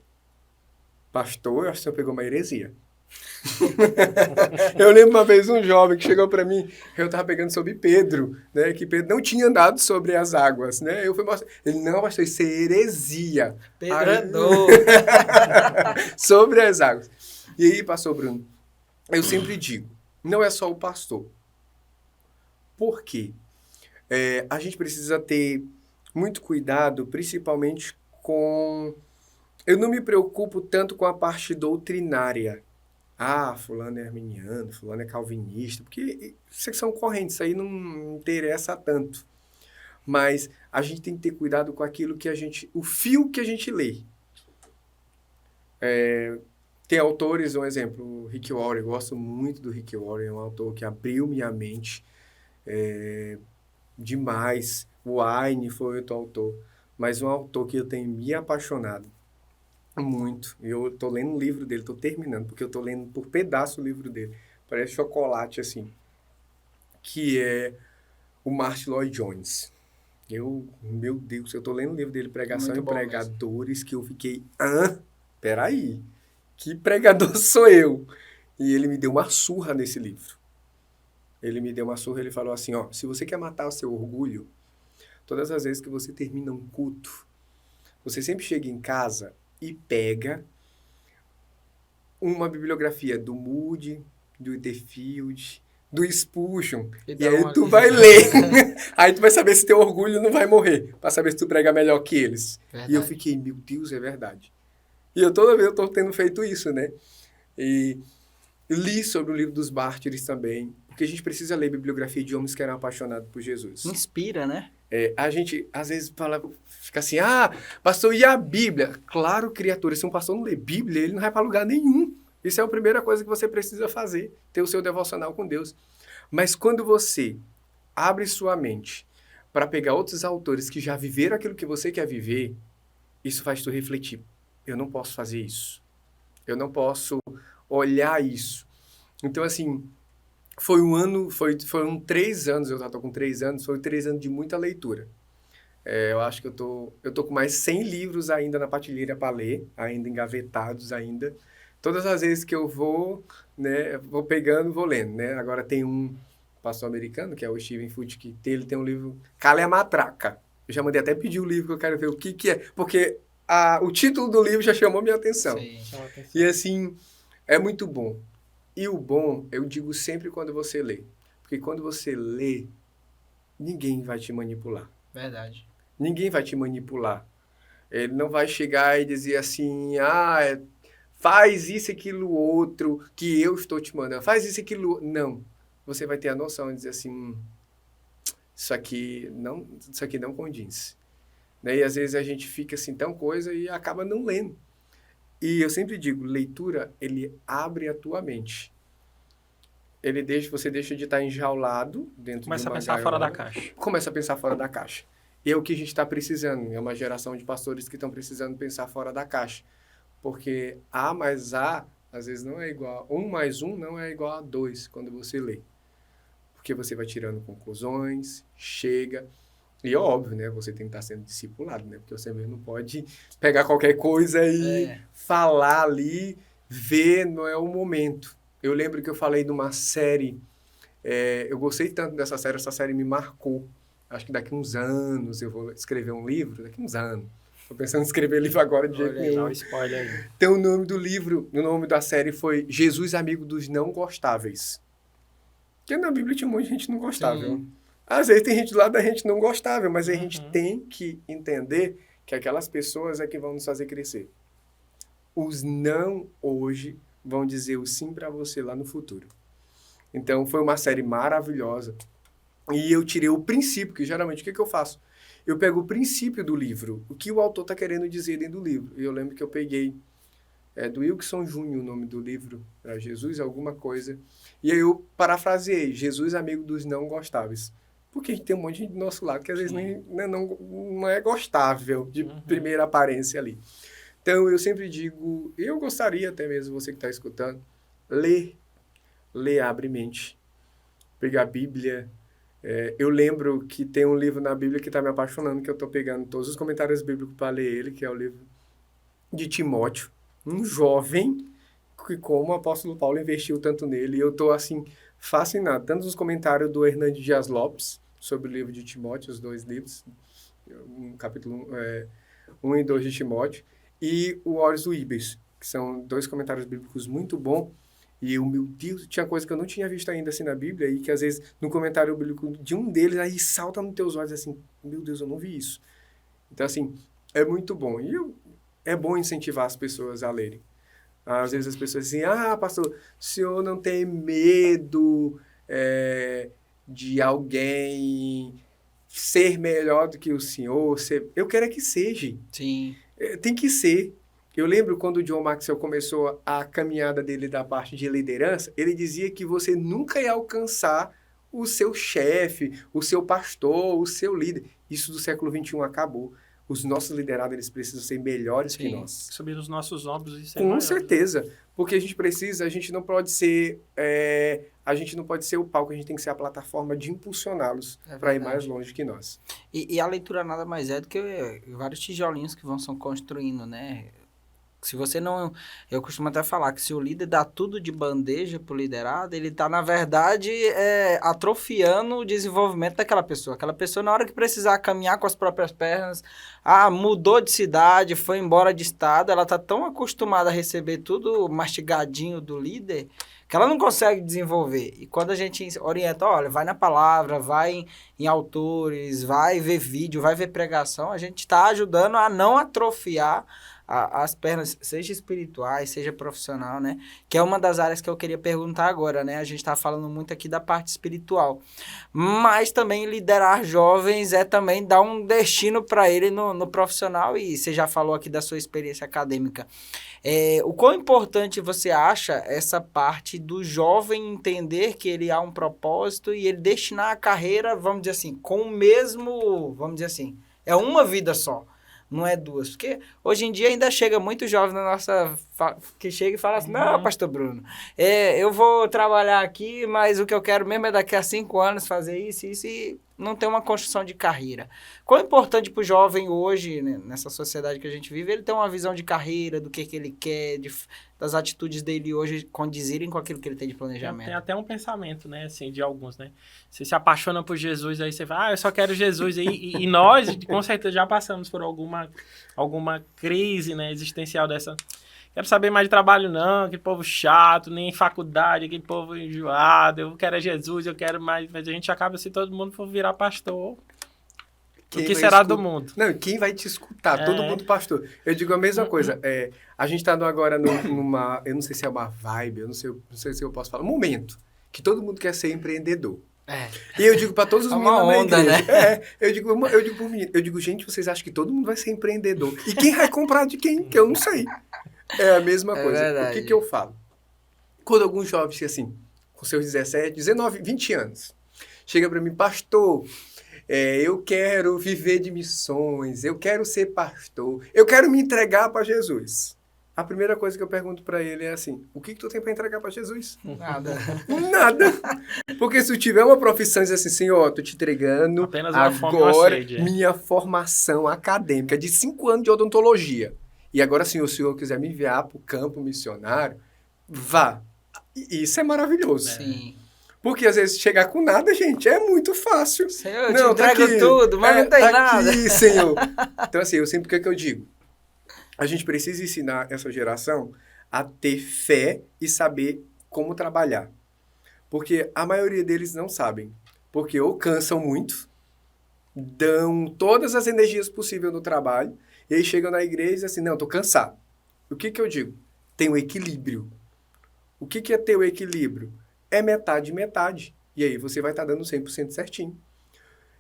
Pastor, eu acho que o senhor pegou uma heresia. Eu lembro uma vez um jovem que chegou para mim, eu estava pegando sobre Pedro, né, que Pedro não tinha andado sobre as águas, né, eu fui mostrar, ele, não, pastor, isso é heresia. Pedro andou. Sobre as águas. E aí, pastor Bruno, eu sempre digo, não é só o pastor. Por quê? A gente precisa ter muito cuidado, principalmente com... Eu não me preocupo tanto com a parte doutrinária. Ah, fulano é arminiano, fulano é calvinista, porque isso são correntes, isso aí não interessa tanto. Mas a gente tem que ter cuidado com aquilo que a gente... O fio que a gente lê. Tem autores, um exemplo, o Rick Warren, eu gosto muito do Rick Warren, é um autor que abriu minha mente demais. O Aine foi outro autor, mas um autor que eu tenho me apaixonado muito. Eu tô lendo um livro dele, tô terminando, porque eu tô lendo por pedaço o livro dele. Parece chocolate, assim. Que é o Martyn Lloyd-Jones. Meu Deus, eu tô lendo o livro dele, Pregação Muito e bom Pregadores, que eu fiquei, peraí, que pregador sou eu? E ele me deu uma surra nesse livro. Ele me deu uma surra, ele falou assim, ó, se você quer matar o seu orgulho, todas as vezes que você termina um culto, você sempre chega em casa e pega uma bibliografia do Moody, do Whitefield, do Spurgeon, e aí tu vai ler. Aí tu vai saber se teu orgulho não vai morrer, para saber se tu prega melhor que eles. Verdade. E eu fiquei, meu Deus, é verdade. E toda vez eu tô tendo feito isso, né? E eu li sobre o livro dos Mártires também, porque a gente precisa ler bibliografia de homens que eram apaixonados por Jesus. Inspira, né? A gente, às vezes, fica assim, pastor, e a Bíblia? Claro, criatura, se um pastor não lê Bíblia, ele não vai para lugar nenhum. Isso é a primeira coisa que você precisa fazer, ter o seu devocional com Deus. Mas quando você abre sua mente para pegar outros autores que já viveram aquilo que você quer viver, isso faz tu refletir. Eu não posso fazer isso. Eu não posso olhar isso. Então, assim, foram 3 anos, eu já estou com 3 anos, foi 3 anos de muita leitura. Eu acho que eu tô com mais 100 livros ainda na prateleira para ler, ainda engavetados ainda. Todas as vezes que eu vou, né, vou pegando, vou lendo, né? Agora tem um pastor americano, que é o Stephen Foote, que ele tem um livro, Cala é a Matraca. Eu já mandei até pedir o livro, que eu quero ver o que é. Porque o título do livro já chamou minha atenção. Sim, chamou atenção. E assim, é muito bom. E o bom, eu digo sempre quando você lê. Porque quando você lê, ninguém vai te manipular. Verdade. Ninguém vai te manipular. Ele não vai chegar e dizer assim, faz isso, aquilo, outro, que eu estou te mandando. Faz isso, aquilo, não. Você vai ter a noção de dizer assim, isso aqui não condiz. Né? E às vezes a gente fica assim, tão coisa e acaba não lendo. E eu sempre digo, leitura, ele abre a tua mente. Você deixa de estar enjaulado dentro de uma Começa a pensar fora da caixa. Começa a pensar fora da caixa. E é o que a gente está precisando. É uma geração de pastores que estão precisando pensar fora da caixa. Porque A mais A, às vezes não é igual. 1 mais 1 não é igual a 2 quando você lê. Porque você vai tirando conclusões, chega... E é óbvio, né? Você tem que estar sendo discipulado, né? Porque você mesmo não pode pegar qualquer coisa e falar ali, ver, não é o momento. Eu lembro que eu falei de uma série, eu gostei tanto dessa série, essa série me marcou. Acho que daqui uns anos eu vou escrever um livro, daqui uns anos. Estou pensando em escrever livro agora de jeito nenhum. Dá um spoiler aí. Então o nome do livro, o nome da série foi Jesus, Amigo dos Não Gostáveis. Porque na Bíblia tinha um monte de gente não gostável. Sim. Às vezes tem gente lá da gente não gostável, mas a gente tem que entender que aquelas pessoas é que vão nos fazer crescer. Os não hoje vão dizer o sim para você lá no futuro. Então, foi uma série maravilhosa. E eu tirei o princípio, que geralmente o que eu faço? Eu pego o princípio do livro, o que o autor está querendo dizer dentro do livro. E eu lembro que eu peguei do Wilson Júnior, o nome do livro, para Jesus, alguma coisa. E aí eu parafraseei, Jesus, amigo dos não gostáveis. Porque a gente tem um monte de gente do nosso lado que às vezes não é gostável de primeira aparência ali. Então, eu sempre digo, eu gostaria até mesmo, você que está escutando, ler. ler abre mente. Pegar a Bíblia. Eu lembro que tem um livro na Bíblia que está me apaixonando, que eu estou pegando todos os comentários bíblicos para ler ele, que é o livro de Timóteo. Um jovem que, como o apóstolo Paulo investiu tanto nele, e eu estou, assim, fascinado. Tanto nos comentários do Hernandes Dias Lopes, sobre o livro de Timóteo, os 2 livros, capítulo 1 e 2 de Timóteo, e o Oris do Ibis, que são 2 comentários bíblicos muito bons. E eu, meu Deus, tinha coisa que eu não tinha visto ainda assim na Bíblia, e que às vezes no comentário bíblico de um deles, aí salta nos teus olhos assim, meu Deus, eu não vi isso. Então, assim, é muito bom. E é bom incentivar as pessoas a lerem. Às vezes as pessoas dizem, pastor, o senhor não tem medo de alguém ser melhor do que o senhor? Eu quero é que seja. Sim. Tem que ser. Eu lembro quando o John Maxwell começou a caminhada dele da parte de liderança, ele dizia que você nunca ia alcançar o seu chefe, o seu pastor, o seu líder. Isso do século XXI acabou. Os nossos liderados, eles precisam ser melhores que nós. Subir nos nossos ombros e ser Com maior, certeza. Né? Porque a gente não pode ser... a gente não pode ser o palco, a gente tem que ser a plataforma de impulsioná-los para ir mais longe que nós. E a leitura nada mais é do que vários tijolinhos que vão se construindo, né? Se você não... Eu costumo até falar que se o líder dá tudo de bandeja pro liderado, ele tá, na verdade, atrofiando o desenvolvimento daquela pessoa. Aquela pessoa, na hora que precisar caminhar com as próprias pernas, mudou de cidade, foi embora de estado, ela tá tão acostumada a receber tudo mastigadinho do líder, que ela não consegue desenvolver. E quando a gente orienta, olha, vai na palavra, vai em autores, vai ver vídeo, vai ver pregação, a gente tá ajudando a não atrofiar as pernas, seja espirituais, seja profissional, né? Que é uma das áreas que eu queria perguntar agora, né? A gente tá falando muito aqui da parte espiritual. Mas também liderar jovens é também dar um destino para ele no profissional, e você já falou aqui da sua experiência acadêmica. O quão importante você acha essa parte do jovem entender que ele há um propósito e ele destinar a carreira, vamos dizer assim, com o mesmo, vamos dizer assim, é uma vida só. Não é 2, porque hoje em dia ainda chega muito jovem na nossa... que chega e fala assim, não, pastor Bruno, eu vou trabalhar aqui, mas o que eu quero mesmo é daqui a 5 anos fazer isso, e não ter uma construção de carreira. Qual é importante para o jovem hoje, né, nessa sociedade que a gente vive, ele ter uma visão de carreira, do que ele quer, das atitudes dele hoje condizirem com aquilo que ele tem de planejamento? Tem até um pensamento, né, assim, de alguns, né? Você se apaixona por Jesus, aí você fala, eu só quero Jesus. E nós, com certeza, já passamos por alguma crise, né, existencial dessa... Quero saber mais de trabalho não, aquele povo chato, nem faculdade, aquele povo enjoado, eu quero Jesus, eu quero mais... Mas a gente acaba, se todo mundo for virar pastor, o que será do mundo? Não, quem vai te escutar? Todo mundo pastor. Eu digo a mesma coisa, a gente está agora numa... Eu não sei se é uma vibe, eu não sei se eu posso falar, um momento que todo mundo quer ser empreendedor. E eu digo para todos os meninos uma onda, né? Eu digo pro menino, gente, vocês acham que todo mundo vai ser empreendedor? E quem vai comprar de quem? Que eu não sei. É a mesma coisa. Verdade. O que eu falo? Quando alguns jovens, assim, com seus 17, 19, 20 anos, chega para mim, pastor, eu quero viver de missões, eu quero ser pastor, eu quero me entregar para Jesus. A primeira coisa que eu pergunto para ele é assim, o que tu tem para entregar para Jesus? Nada. Nada. Porque se tu tiver uma profissão e dizer assim, Senhor, tô te entregando apenas uma fome, agora uma sede, minha formação acadêmica de 5 anos de odontologia. E agora, se o senhor quiser me enviar para o campo missionário, vá. Isso é maravilhoso. Sim. Porque às vezes chegar com nada, gente, é muito fácil. Senhor, eu te entrego tudo, mas não tem nada. Aqui, Senhor. Então, assim, eu sempre o que eu digo? A gente precisa ensinar essa geração a ter fé e saber como trabalhar. Porque a maioria deles não sabem. Porque ou cansam muito, dão todas as energias possíveis no trabalho, e aí chegam na igreja e dizem assim, não, tô cansado. O que eu digo? Tem um equilíbrio. O que é ter o equilíbrio? É metade, metade. E aí você vai estar dando 100% certinho.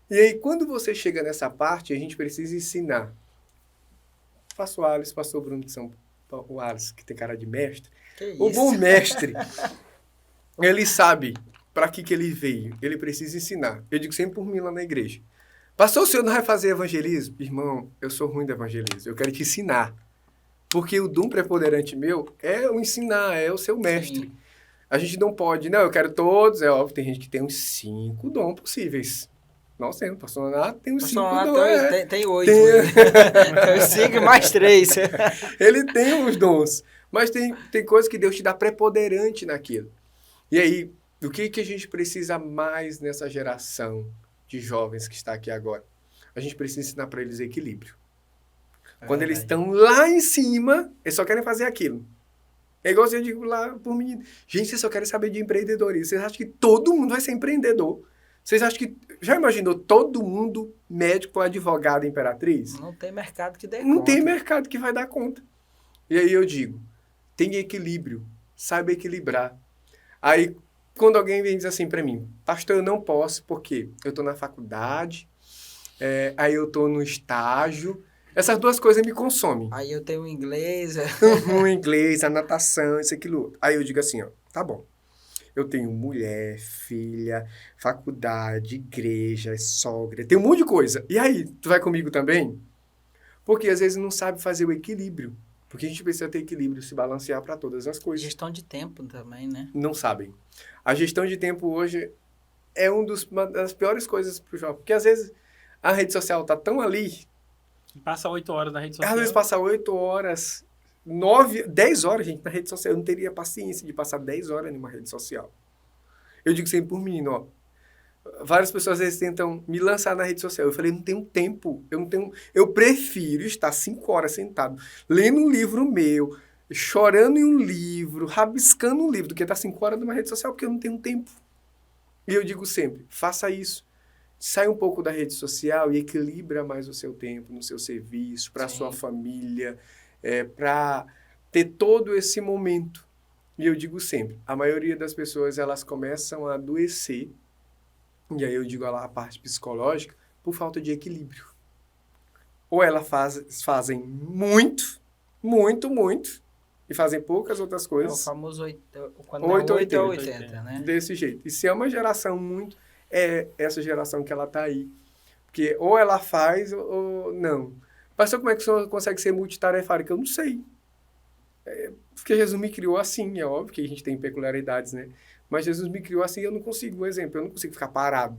E aí, quando você chega nessa parte, a gente precisa ensinar. Faço o Alice, pastor Bruno de São Paulo, o Alice, que tem cara de mestre. O bom mestre, ele sabe para que ele veio. Ele precisa ensinar. Eu digo sempre por mim lá na igreja. Pastor, o senhor não vai fazer evangelismo? Irmão, eu sou ruim do evangelismo. Eu quero te ensinar. Porque o dom preponderante meu é o ensinar, é o seu mestre. Sim. A gente não pode, não, eu quero todos. É óbvio, tem gente que tem uns 5 dons possíveis. Nós temos, pastor Nonato tem uns 5 dons. Tem 8. Tem 5 mais 3. Ele tem uns dons. Mas tem coisas que Deus te dá preponderante naquilo. E aí, o que a gente precisa mais nessa geração de jovens que está aqui agora? A gente precisa ensinar para eles equilíbrio. Quando eles estão lá em cima, eles só querem fazer aquilo. É igual eu digo lá por menino. Gente, vocês só querem saber de empreendedorismo. Vocês acham que todo mundo vai ser empreendedor? Vocês acham que... Já imaginou todo mundo médico, advogado, imperatriz? Não tem mercado que dê Não conta. tem mercado que vai dar conta. E aí eu digo, tem equilíbrio. Saiba equilibrar. Aí, quando alguém vem dizer assim para mim, pastor, eu não posso, porque eu estou na faculdade, aí eu estou no estágio, essas duas coisas me consomem. Aí eu tenho o inglês. O inglês, a natação, isso, aquilo outro. Aí eu digo assim, ó, tá bom. Eu tenho mulher, filha, faculdade, igreja, sogra, tem um monte de coisa. E aí, tu vai comigo também? Porque às vezes não sabe fazer o equilíbrio. Porque a gente precisa ter equilíbrio, se balancear para todas as coisas. Gestão de tempo também, né? Não sabem. A gestão de tempo hoje é uma das piores coisas para o jovem. Porque às vezes a rede social tá tão ali. Passa 8 horas na rede social. Às vezes passa 8 horas, 9, 10 horas, gente, na rede social. Eu não teria paciência de passar 10 horas numa rede social. Eu digo sempre por menino, ó. Várias pessoas às vezes tentam me lançar na rede social. Eu falei, não tenho tempo. Eu prefiro estar 5 horas sentado, lendo um livro meu, chorando em um livro, rabiscando um livro, do que estar 5 horas numa rede social, porque eu não tenho tempo. E eu digo sempre, faça isso. Sai um pouco da rede social e equilibra mais o seu tempo no seu serviço, para a sua família, para ter todo esse momento. E eu digo sempre, a maioria das pessoas, elas começam a adoecer, e aí eu digo lá a parte psicológica, por falta de equilíbrio. Ou elas fazem muito, e fazem poucas outras coisas. É o famoso 8 80, 80, né? Desse jeito. E se é uma geração muito... É essa geração que ela tá aí. Porque ou ela faz ou não. Pastor, como é que o senhor consegue ser multitarefário? Que eu não sei. Porque Jesus me criou assim. É óbvio que a gente tem peculiaridades, né? Mas Jesus me criou assim e eu não consigo. Um exemplo, eu não consigo ficar parado,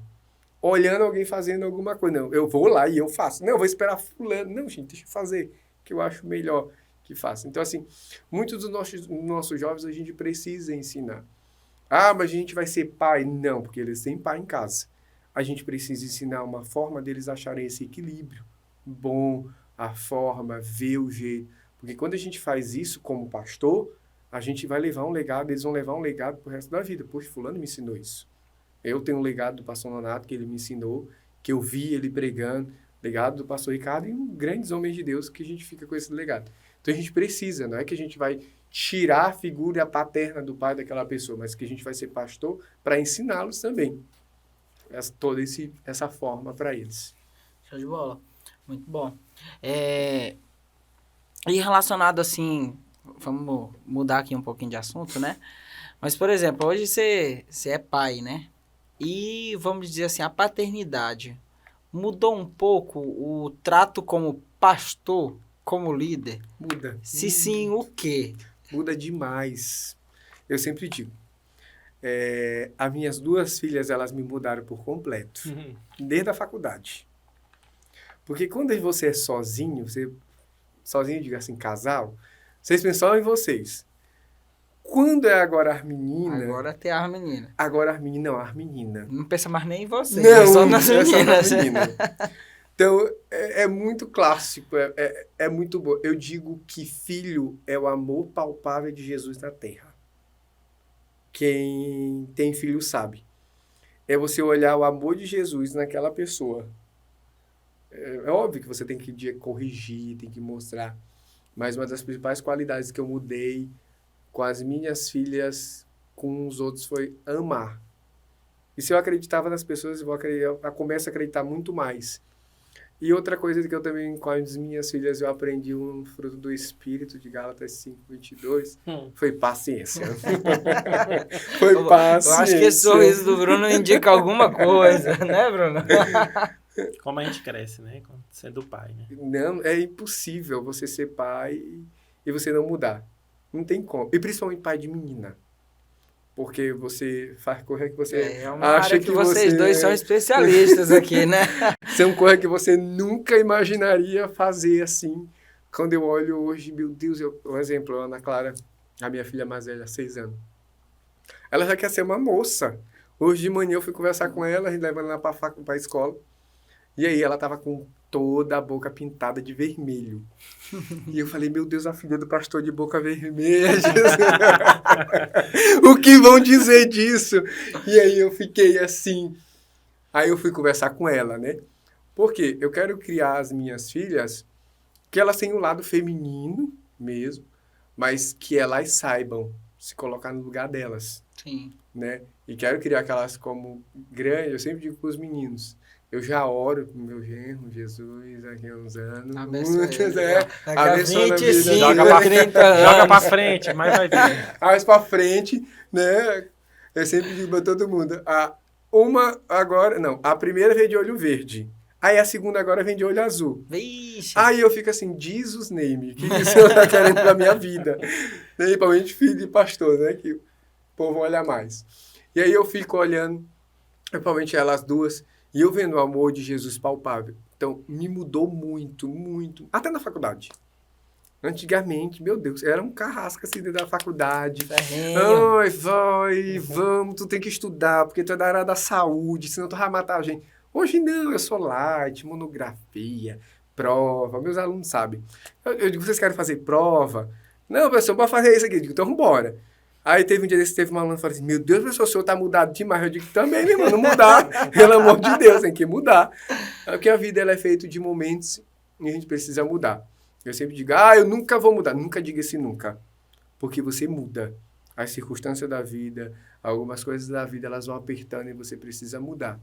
olhando alguém fazendo alguma coisa. Não, eu vou lá e eu faço. Não, eu vou esperar fulano. Não, gente, deixa eu fazer, que eu acho melhor que faça. Então, assim, muitos dos nossos jovens a gente precisa ensinar. Ah, mas a gente vai ser pai. Não, porque eles têm pai em casa. A gente precisa ensinar uma forma deles acharem esse equilíbrio bom, a forma, ver o jeito. Porque quando a gente faz isso como pastor, a gente vai levar um legado, eles vão levar um legado pro resto da vida. Poxa, fulano me ensinou isso. Eu tenho um legado do pastor Nonato que ele me ensinou, que eu vi ele pregando, legado do pastor Ricardo e grandes homens de Deus que a gente fica com esse legado. Então a gente precisa, não é que a gente vai tirar a figura paterna do pai daquela pessoa, mas que a gente vai ser pastor para ensiná-los também. Toda essa forma para eles. Show de bola. Muito bom. E relacionado assim, vamos mudar aqui um pouquinho de assunto, né? Mas, por exemplo, hoje você é pai, né? E, vamos dizer assim, a paternidade mudou um pouco o trato como pastor, como líder? Muda. Se sim, o quê? Muda demais. Eu sempre digo, as minhas 2 filhas, elas me mudaram por completo, desde a faculdade. Porque quando você é sozinho, diga assim, casal, vocês pensam em vocês. Quando é agora as meninas... Agora tem as meninas. Agora as meninas. Não pensa mais nem em você, não, só nas é só meninas. nas meninas. Então, é muito clássico, é muito bom. Eu digo que filho é o amor palpável de Jesus na terra. Quem tem filho sabe. É você olhar o amor de Jesus naquela pessoa. É óbvio que você tem que corrigir, tem que mostrar. Mas uma das principais qualidades que eu mudei com as minhas filhas, com os outros, foi amar. E se eu acreditava nas pessoas, eu começo a acreditar muito mais. E outra coisa que eu também, com as minhas filhas, eu aprendi um fruto do Espírito, de Gálatas 5:22, foi paciência. Foi paciência. Eu acho que esse sorriso do Bruno indica alguma coisa, né, Bruno? Como a gente cresce, né? Sendo pai, né? Não, é impossível você ser pai e você não mudar. Não tem como. E principalmente pai de menina. Porque você faz coisa que você É uma acha área que vocês dois são especialistas aqui, né? são coisas que você nunca imaginaria fazer assim. Quando eu olho hoje, meu Deus, um exemplo, a Ana Clara, a minha filha mais velha, 6 anos. Ela já quer ser uma moça. Hoje de manhã eu fui conversar com ela, levando ela para a escola. E aí ela tava com toda a boca pintada de vermelho. E eu falei, meu Deus, a filha do pastor de boca vermelha, Jesus. O que vão dizer disso? E aí eu fiquei assim. Aí eu fui conversar com ela, né? Porque eu quero criar as minhas filhas que elas tenham um lado feminino mesmo, mas que elas saibam se colocar no lugar delas, Sim. né? E quero criar aquelas como grandes, eu sempre digo para os meninos, eu já oro pro meu genro, Jesus, daqui a uns anos. Abençoe ele, Daqui a abençoa a 25, vida. Joga pra, 30 anos. joga pra frente, mas vai vir. Mais pra frente, né? Eu sempre digo pra todo mundo, a primeira veio de olho verde. Aí a segunda agora vem de olho azul. Vixe. Aí eu fico assim, Jesus name, o que isso está querendo pra minha vida? Principalmente filho de pastor, né? Que o povo olha mais. E aí eu fico olhando, principalmente elas duas, e eu vendo o amor de Jesus palpável. Então, me mudou muito, muito. Até na faculdade. Antigamente, meu Deus, era um carrasco assim dentro da faculdade. Ferrinho. Ai, vai, vamos, tu tem que estudar, porque tu é da área da saúde, senão tu vai matar a gente. Hoje não, eu sou light, monografia, prova, meus alunos sabem. Eu digo, vocês querem fazer prova? Não, professor, pode fazer isso aqui. Eu digo, então vambora. Aí teve um dia desse, teve uma aluna que falou assim, meu Deus, professor, o senhor tá mudado demais. Eu digo, também, meu irmão, não mudar. Pelo amor de Deus, tem que mudar. Porque a vida ela é feita de momentos e a gente precisa mudar. Eu sempre digo, eu nunca vou mudar. Nunca diga esse nunca. Porque você muda. As circunstâncias da vida, algumas coisas da vida, elas vão apertando e você precisa mudar.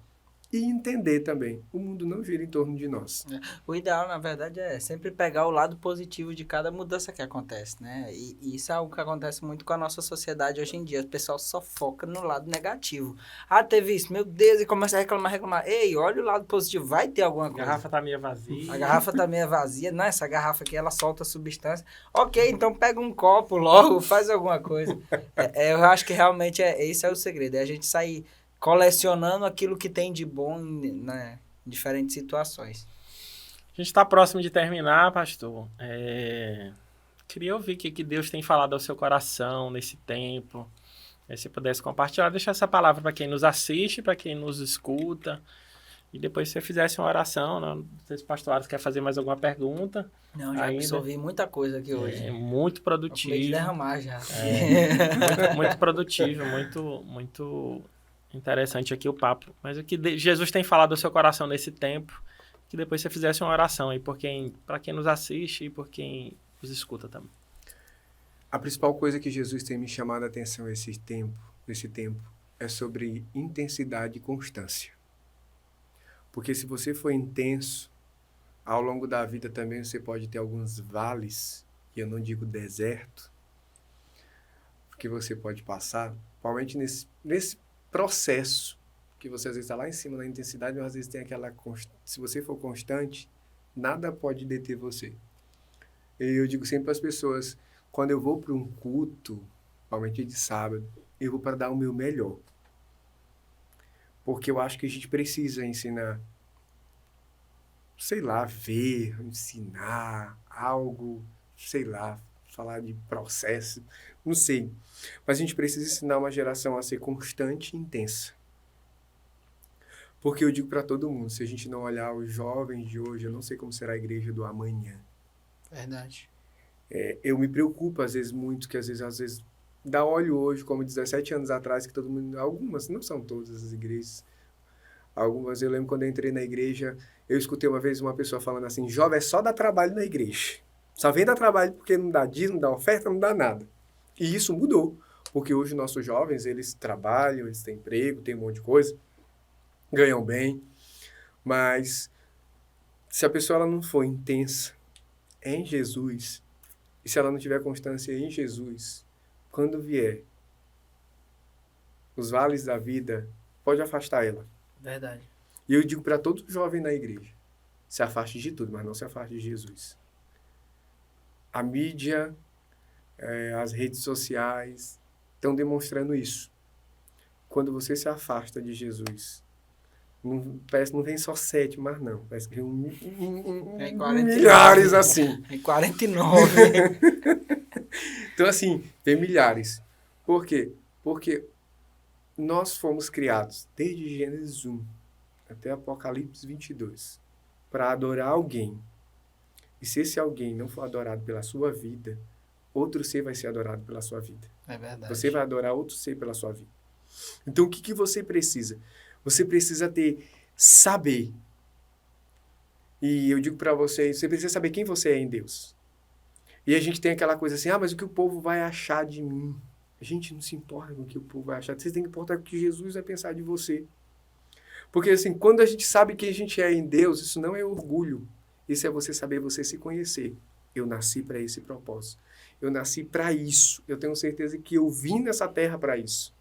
E entender também, o mundo não gira em torno de nós. O ideal, na verdade, é sempre pegar o lado positivo de cada mudança que acontece, né? E isso é algo que acontece muito com a nossa sociedade hoje em dia. O pessoal só foca no lado negativo. Ah, teve isso, meu Deus, e começa a reclamar. Ei, olha o lado positivo, vai ter alguma A coisa. garrafa tá meio vazia. A garrafa tá meio vazia. Não, essa garrafa aqui, ela solta substância. Ok, então pega um copo logo, faz alguma coisa. Eu acho que realmente esse é o segredo. É a gente sair colecionando aquilo que tem de bom em diferentes situações. A gente está próximo de terminar, pastor. Queria ouvir o que Deus tem falado ao seu coração nesse tempo. Se você pudesse compartilhar, deixar essa palavra para quem nos assiste, para quem nos escuta. E depois se você fizesse uma oração, não sei se o pastor quer fazer mais alguma pergunta. Não, já absorvi muita coisa aqui hoje. É muito produtivo. De derramar já. Muito produtivo, muito interessante aqui o papo. Mas o que Jesus tem falado ao seu coração nesse tempo, que depois você fizesse uma oração aí para quem nos assiste e por quem nos escuta também. A principal coisa que Jesus tem me chamado a atenção nesse tempo, é sobre intensidade e constância. Porque se você for intenso, ao longo da vida também você pode ter alguns vales, e eu não digo deserto, que você pode passar, provavelmente nesse processo, que você às vezes está lá em cima na intensidade, mas às vezes tem aquela... Se você for constante, nada pode deter você. E eu digo sempre para as pessoas, quando eu vou para um culto, provavelmente de sábado, eu vou para dar o meu melhor. Porque eu acho que a gente precisa ensinar, sei lá, ensinar algo, sei lá, falar de processo, não sei. Mas a gente precisa ensinar uma geração a ser constante e intensa. Porque eu digo para todo mundo, se a gente não olhar os jovens de hoje, eu não sei como será a igreja do amanhã. Verdade. Eu me preocupo, às vezes, muito, que às vezes dá olho hoje, como 17 anos atrás, que todo mundo... Algumas, não são todas as igrejas. Algumas, eu lembro quando eu entrei na igreja, eu escutei uma vez uma pessoa falando assim, jovem é só dar trabalho na igreja. Só vem dar trabalho porque não dá dízimo, não dá oferta, não dá nada. E isso mudou, porque hoje nossos jovens, eles trabalham, eles têm emprego, têm um monte de coisa, ganham bem, mas se a pessoa ela não for intensa em Jesus, e se ela não tiver constância em Jesus, quando vier os vales da vida, pode afastar ela. Verdade. E eu digo para todo jovem na igreja, se afaste de tudo, mas não se afaste de Jesus. A mídia, as redes sociais estão demonstrando isso. quando você se afasta de Jesus, parece que não vem só 7, mas não. Parece que vem 49. milhares assim. Tem 49. Então, assim, tem milhares. Por quê? Porque nós fomos criados desde Gênesis 1 até Apocalipse 22 para adorar alguém. E se esse alguém não for adorado pela sua vida, outro ser vai ser adorado pela sua vida. É verdade. Você vai adorar outro ser pela sua vida. Então, o que você precisa? Você precisa saber. E eu digo para vocês, você precisa saber quem você é em Deus. E a gente tem aquela coisa assim, mas o que o povo vai achar de mim? A gente não se importa com o que o povo vai achar. Você tem que importar com o que Jesus vai pensar de você. Porque assim, quando a gente sabe quem a gente é em Deus, isso não é orgulho. Isso é você saber você se conhecer. Eu nasci para esse propósito. Eu nasci para isso. Eu tenho certeza que eu vim nessa terra para isso.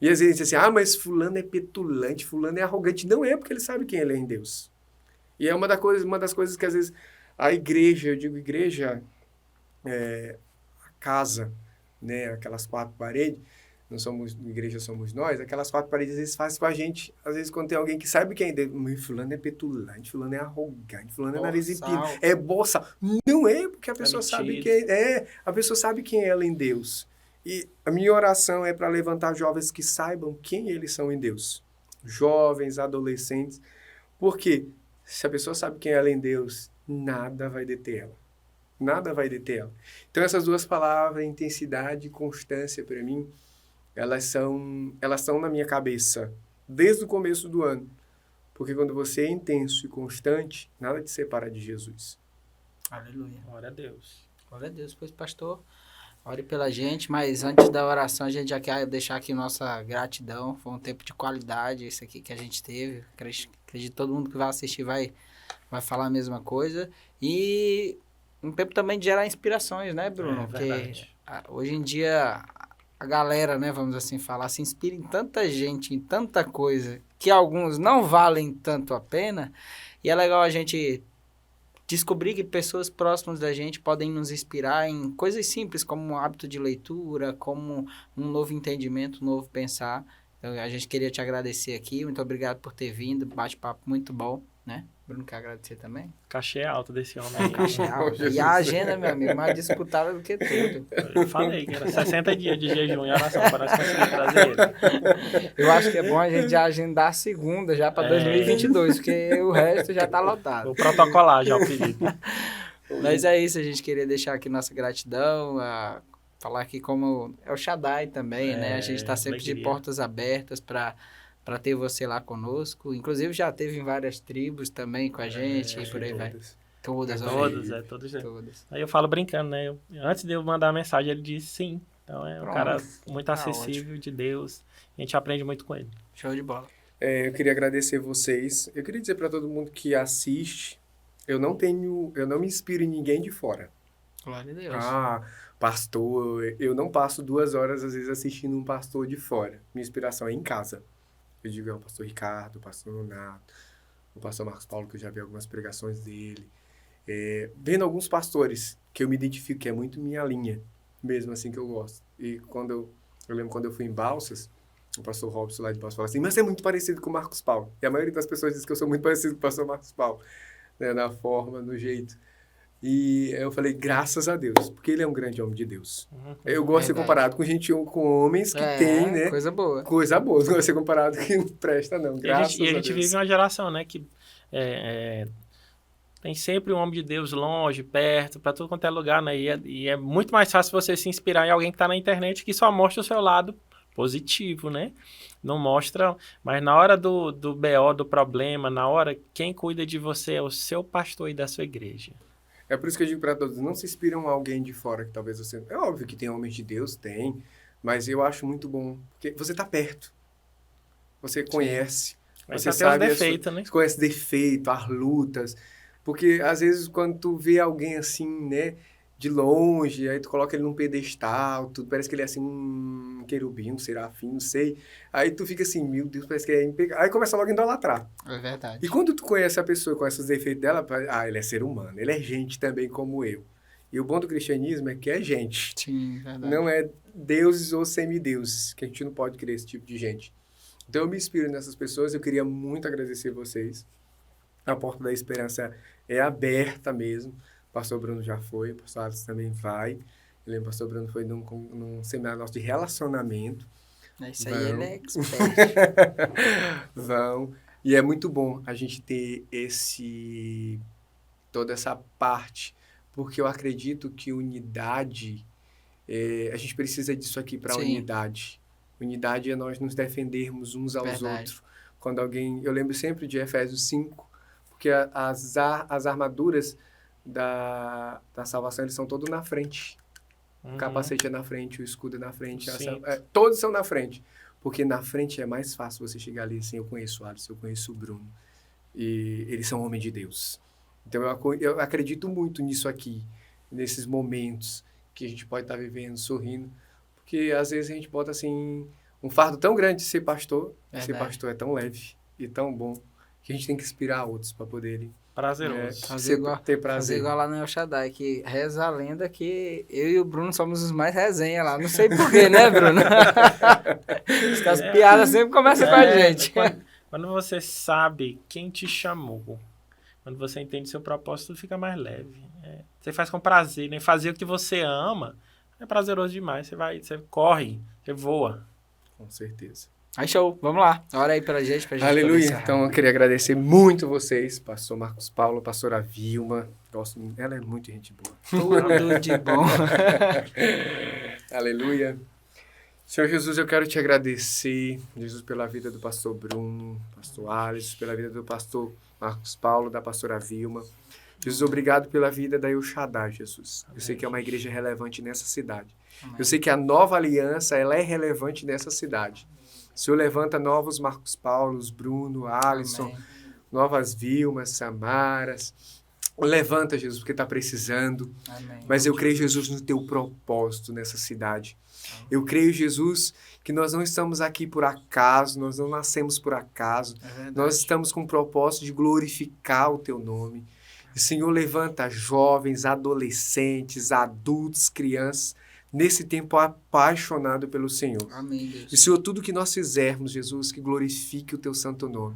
E às vezes assim, mas fulano é petulante, fulano é arrogante. Não é, porque ele sabe quem ele é em Deus. E é uma das coisas que às vezes a igreja, eu digo igreja, a casa, né, aquelas 4 paredes, não somos igreja, somos nós, aquelas 4 paredes às vezes fazem com a gente, às vezes quando tem alguém que sabe quem é Deus, fulano é petulante, fulano é arrogante, fulano é nariz empino, é boça. Não é, porque a pessoa sabe a pessoa sabe quem é ela em Deus. E a minha oração é para levantar jovens que saibam quem eles são em Deus. Jovens, adolescentes, porque se a pessoa sabe quem é ela em Deus, nada vai deter ela. Nada vai deter ela. Então, essas 2 palavras, intensidade e constância, para mim, elas são na minha cabeça desde o começo do ano. Porque quando você é intenso e constante, nada te separa de Jesus. Aleluia. Glória a Deus. Glória a Deus. Pois, pastor, ore pela gente, mas antes da oração, a gente já quer deixar aqui nossa gratidão. Foi um tempo de qualidade esse aqui que a gente teve. Acredito que todo mundo que vai assistir vai falar a mesma coisa. E um tempo também de gerar inspirações, né, Bruno? Verdade. Porque hoje em dia a galera, né, vamos assim falar, se inspira em tanta gente, em tanta coisa, que alguns não valem tanto a pena. E é legal a gente descobrir que pessoas próximas da gente podem nos inspirar em coisas simples, como um hábito de leitura, como um novo entendimento, um novo pensar. Então, a gente queria te agradecer aqui. Muito obrigado por ter vindo. Bate-papo muito bom, né? Bruno quer agradecer também. Cachê alto desse homem aí. Cachê alto. E a agenda, meu amigo, mais disputável do que tudo. Eu falei que era 60 dias de jejum e oração para nós conseguir trazer ele. Eu acho que é bom a gente já agendar a segunda, já para 2022, porque o resto já tá lotado. Vou protocolar já o pedido. Mas é isso, a gente queria deixar aqui nossa gratidão, falar aqui como é o Shaddai também, né? A gente está sempre de portas abertas para ter você lá conosco. Inclusive já teve em várias tribos também com a gente e por aí vai. Todas. Aí eu falo brincando, né? Antes de eu mandar a mensagem, ele disse sim. Então é um cara muito acessível de Deus. A gente aprende muito com ele. Show de bola. Eu queria agradecer vocês. Eu queria dizer para todo mundo que assiste, eu não me inspiro em ninguém de fora. Glória a Deus. Pastor, eu não passo 2 horas, às vezes, assistindo um pastor de fora. Minha inspiração é em casa. Eu digo, o pastor Ricardo, o pastor Nonato, o pastor Marcos Paulo, que eu já vi algumas pregações dele. Vendo alguns pastores que eu me identifico, que é muito minha linha, mesmo assim que eu gosto. E eu lembro quando eu fui em Balsas, o pastor Robson lá de Balsas falou assim, mas você é muito parecido com o Marcos Paulo. E a maioria das pessoas diz que eu sou muito parecido com o pastor Marcos Paulo, né, na forma, no jeito. E eu falei, graças a Deus, porque ele é um grande homem de Deus. Eu gosto de ser comparado com homens que tem, né? Coisa boa. Coisa boa. Não gosto de ser comparado com quem não presta, não. Graças a Deus. E a gente vive uma geração, né, que tem sempre um homem de Deus longe, perto, para tudo quanto é lugar, né? E é muito mais fácil você se inspirar em alguém que está na internet que só mostra o seu lado positivo, né? Não mostra, mas na hora do BO, do problema, na hora, quem cuida de você é o seu pastor e da sua igreja. É por isso que eu digo para todos, não se inspiram em alguém de fora que talvez você... É óbvio que tem homens de Deus, tem, mas eu acho muito bom, porque você está perto, você conhece, mas você sabe os defeitos, né? Você conhece defeito, as lutas, porque às vezes quando tu vê alguém assim, né, de longe, aí tu coloca ele num pedestal, tudo, parece que ele é assim um querubim, um serafim, não sei. Aí tu fica assim, meu Deus, parece que é impecável. Aí começa logo a idolatrar. É verdade. E quando tu conhece a pessoa com esses defeitos dela, ele é ser humano, ele é gente também como eu. E o bom do cristianismo é que é gente. Sim, verdade. Não é deuses ou semideuses, que a gente não pode crer esse tipo de gente. Então eu me inspiro nessas pessoas, eu queria muito agradecer vocês. A porta da esperança é aberta mesmo. O pastor Bruno já foi, o pastor Alisson também vai. Eu lembro que o pastor Bruno foi num seminário nosso de relacionamento. Isso aí ele é expert. Vão. E é muito bom a gente ter toda essa parte, porque eu acredito que unidade, a gente precisa disso aqui para unidade. Unidade é nós nos defendermos uns aos outros. Quando eu lembro sempre de Efésios 5, porque as armaduras da salvação, eles são todos na frente. O capacete é na frente, o escudo é na frente, todos são na frente. Porque na frente é mais fácil você chegar ali assim, eu conheço o Alisson, eu conheço o Bruno. E eles são homens de Deus. Então eu acredito muito nisso aqui, nesses momentos que a gente pode estar vivendo, sorrindo. Porque às vezes a gente bota assim, um fardo tão grande de ser pastor, ser pastor é tão leve e tão bom, que a gente tem que inspirar outros para poderem prazeroso. Ter prazer. Fazer igual lá no El Shaddai, que reza a lenda que eu e o Bruno somos os mais resenha lá. Não sei porquê, né, Bruno? As piadas sempre começam com a gente. Quando você sabe quem te chamou, quando você entende seu propósito, tudo fica mais leve. Você faz com prazer, né? Fazer o que você ama é prazeroso demais. Você corre, você voa. Com certeza. Aí, show. Vamos lá. Ora aí pra gente. Aleluia. Então, eu queria agradecer muito vocês, pastor Marcos Paulo, pastora Vilma. Ela é muito gente boa. Tudo de bom. Aleluia. Senhor Jesus, eu quero te agradecer, Jesus, pela vida do pastor Bruno, pastor Alisson, pela vida do pastor Marcos Paulo, da pastora Vilma. Jesus, obrigado pela vida da El Shaddai, Jesus. Amém. Eu sei que é uma igreja relevante nessa cidade. Amém. Eu sei que a nova aliança, ela é relevante nessa cidade. O Senhor levanta novos Marcos Paulos, Bruno, Alisson, amém, novas Vilmas, Samaras. Levanta, Jesus, porque está precisando. Amém. Mas eu creio, Jesus, no teu propósito nessa cidade. Eu creio, Jesus, que nós não estamos aqui por acaso, nós não nascemos por acaso. Nós estamos com o propósito de glorificar o teu nome. E, Senhor, levanta jovens, adolescentes, adultos, crianças, nesse tempo apaixonado pelo Senhor. Amém, Deus. E, Senhor, tudo que nós fizermos, Jesus, que glorifique o teu santo nome.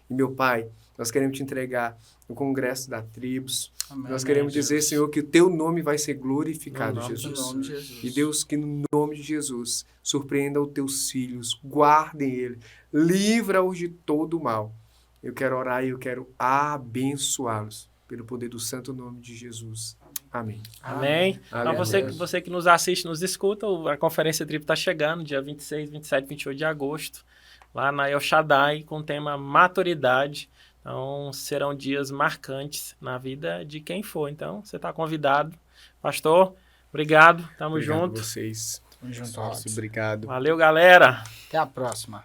E, meu Pai, nós queremos te entregar no Congresso da Tribos. Amém, nós queremos dizer, Senhor, que o teu nome vai ser glorificado, Jesus. No nome de Jesus. E, Deus, que no nome de Jesus, surpreenda os teus filhos, guardem ele, livra-os de todo o mal. Eu quero orar e eu quero abençoá-los pelo poder do santo nome de Jesus. Amém. Amém. Então, você que nos assiste, nos escuta, a Conferência Tribo está chegando, dia 26, 27, 28 de agosto, lá na El Shaddai, com o tema Maturidade. Então, serão dias marcantes na vida de quem for. Então, você está convidado. Pastor, obrigado. Tamo junto. Obrigado a vocês. Tamo junto, Obrigado. Valeu, galera. Até a próxima.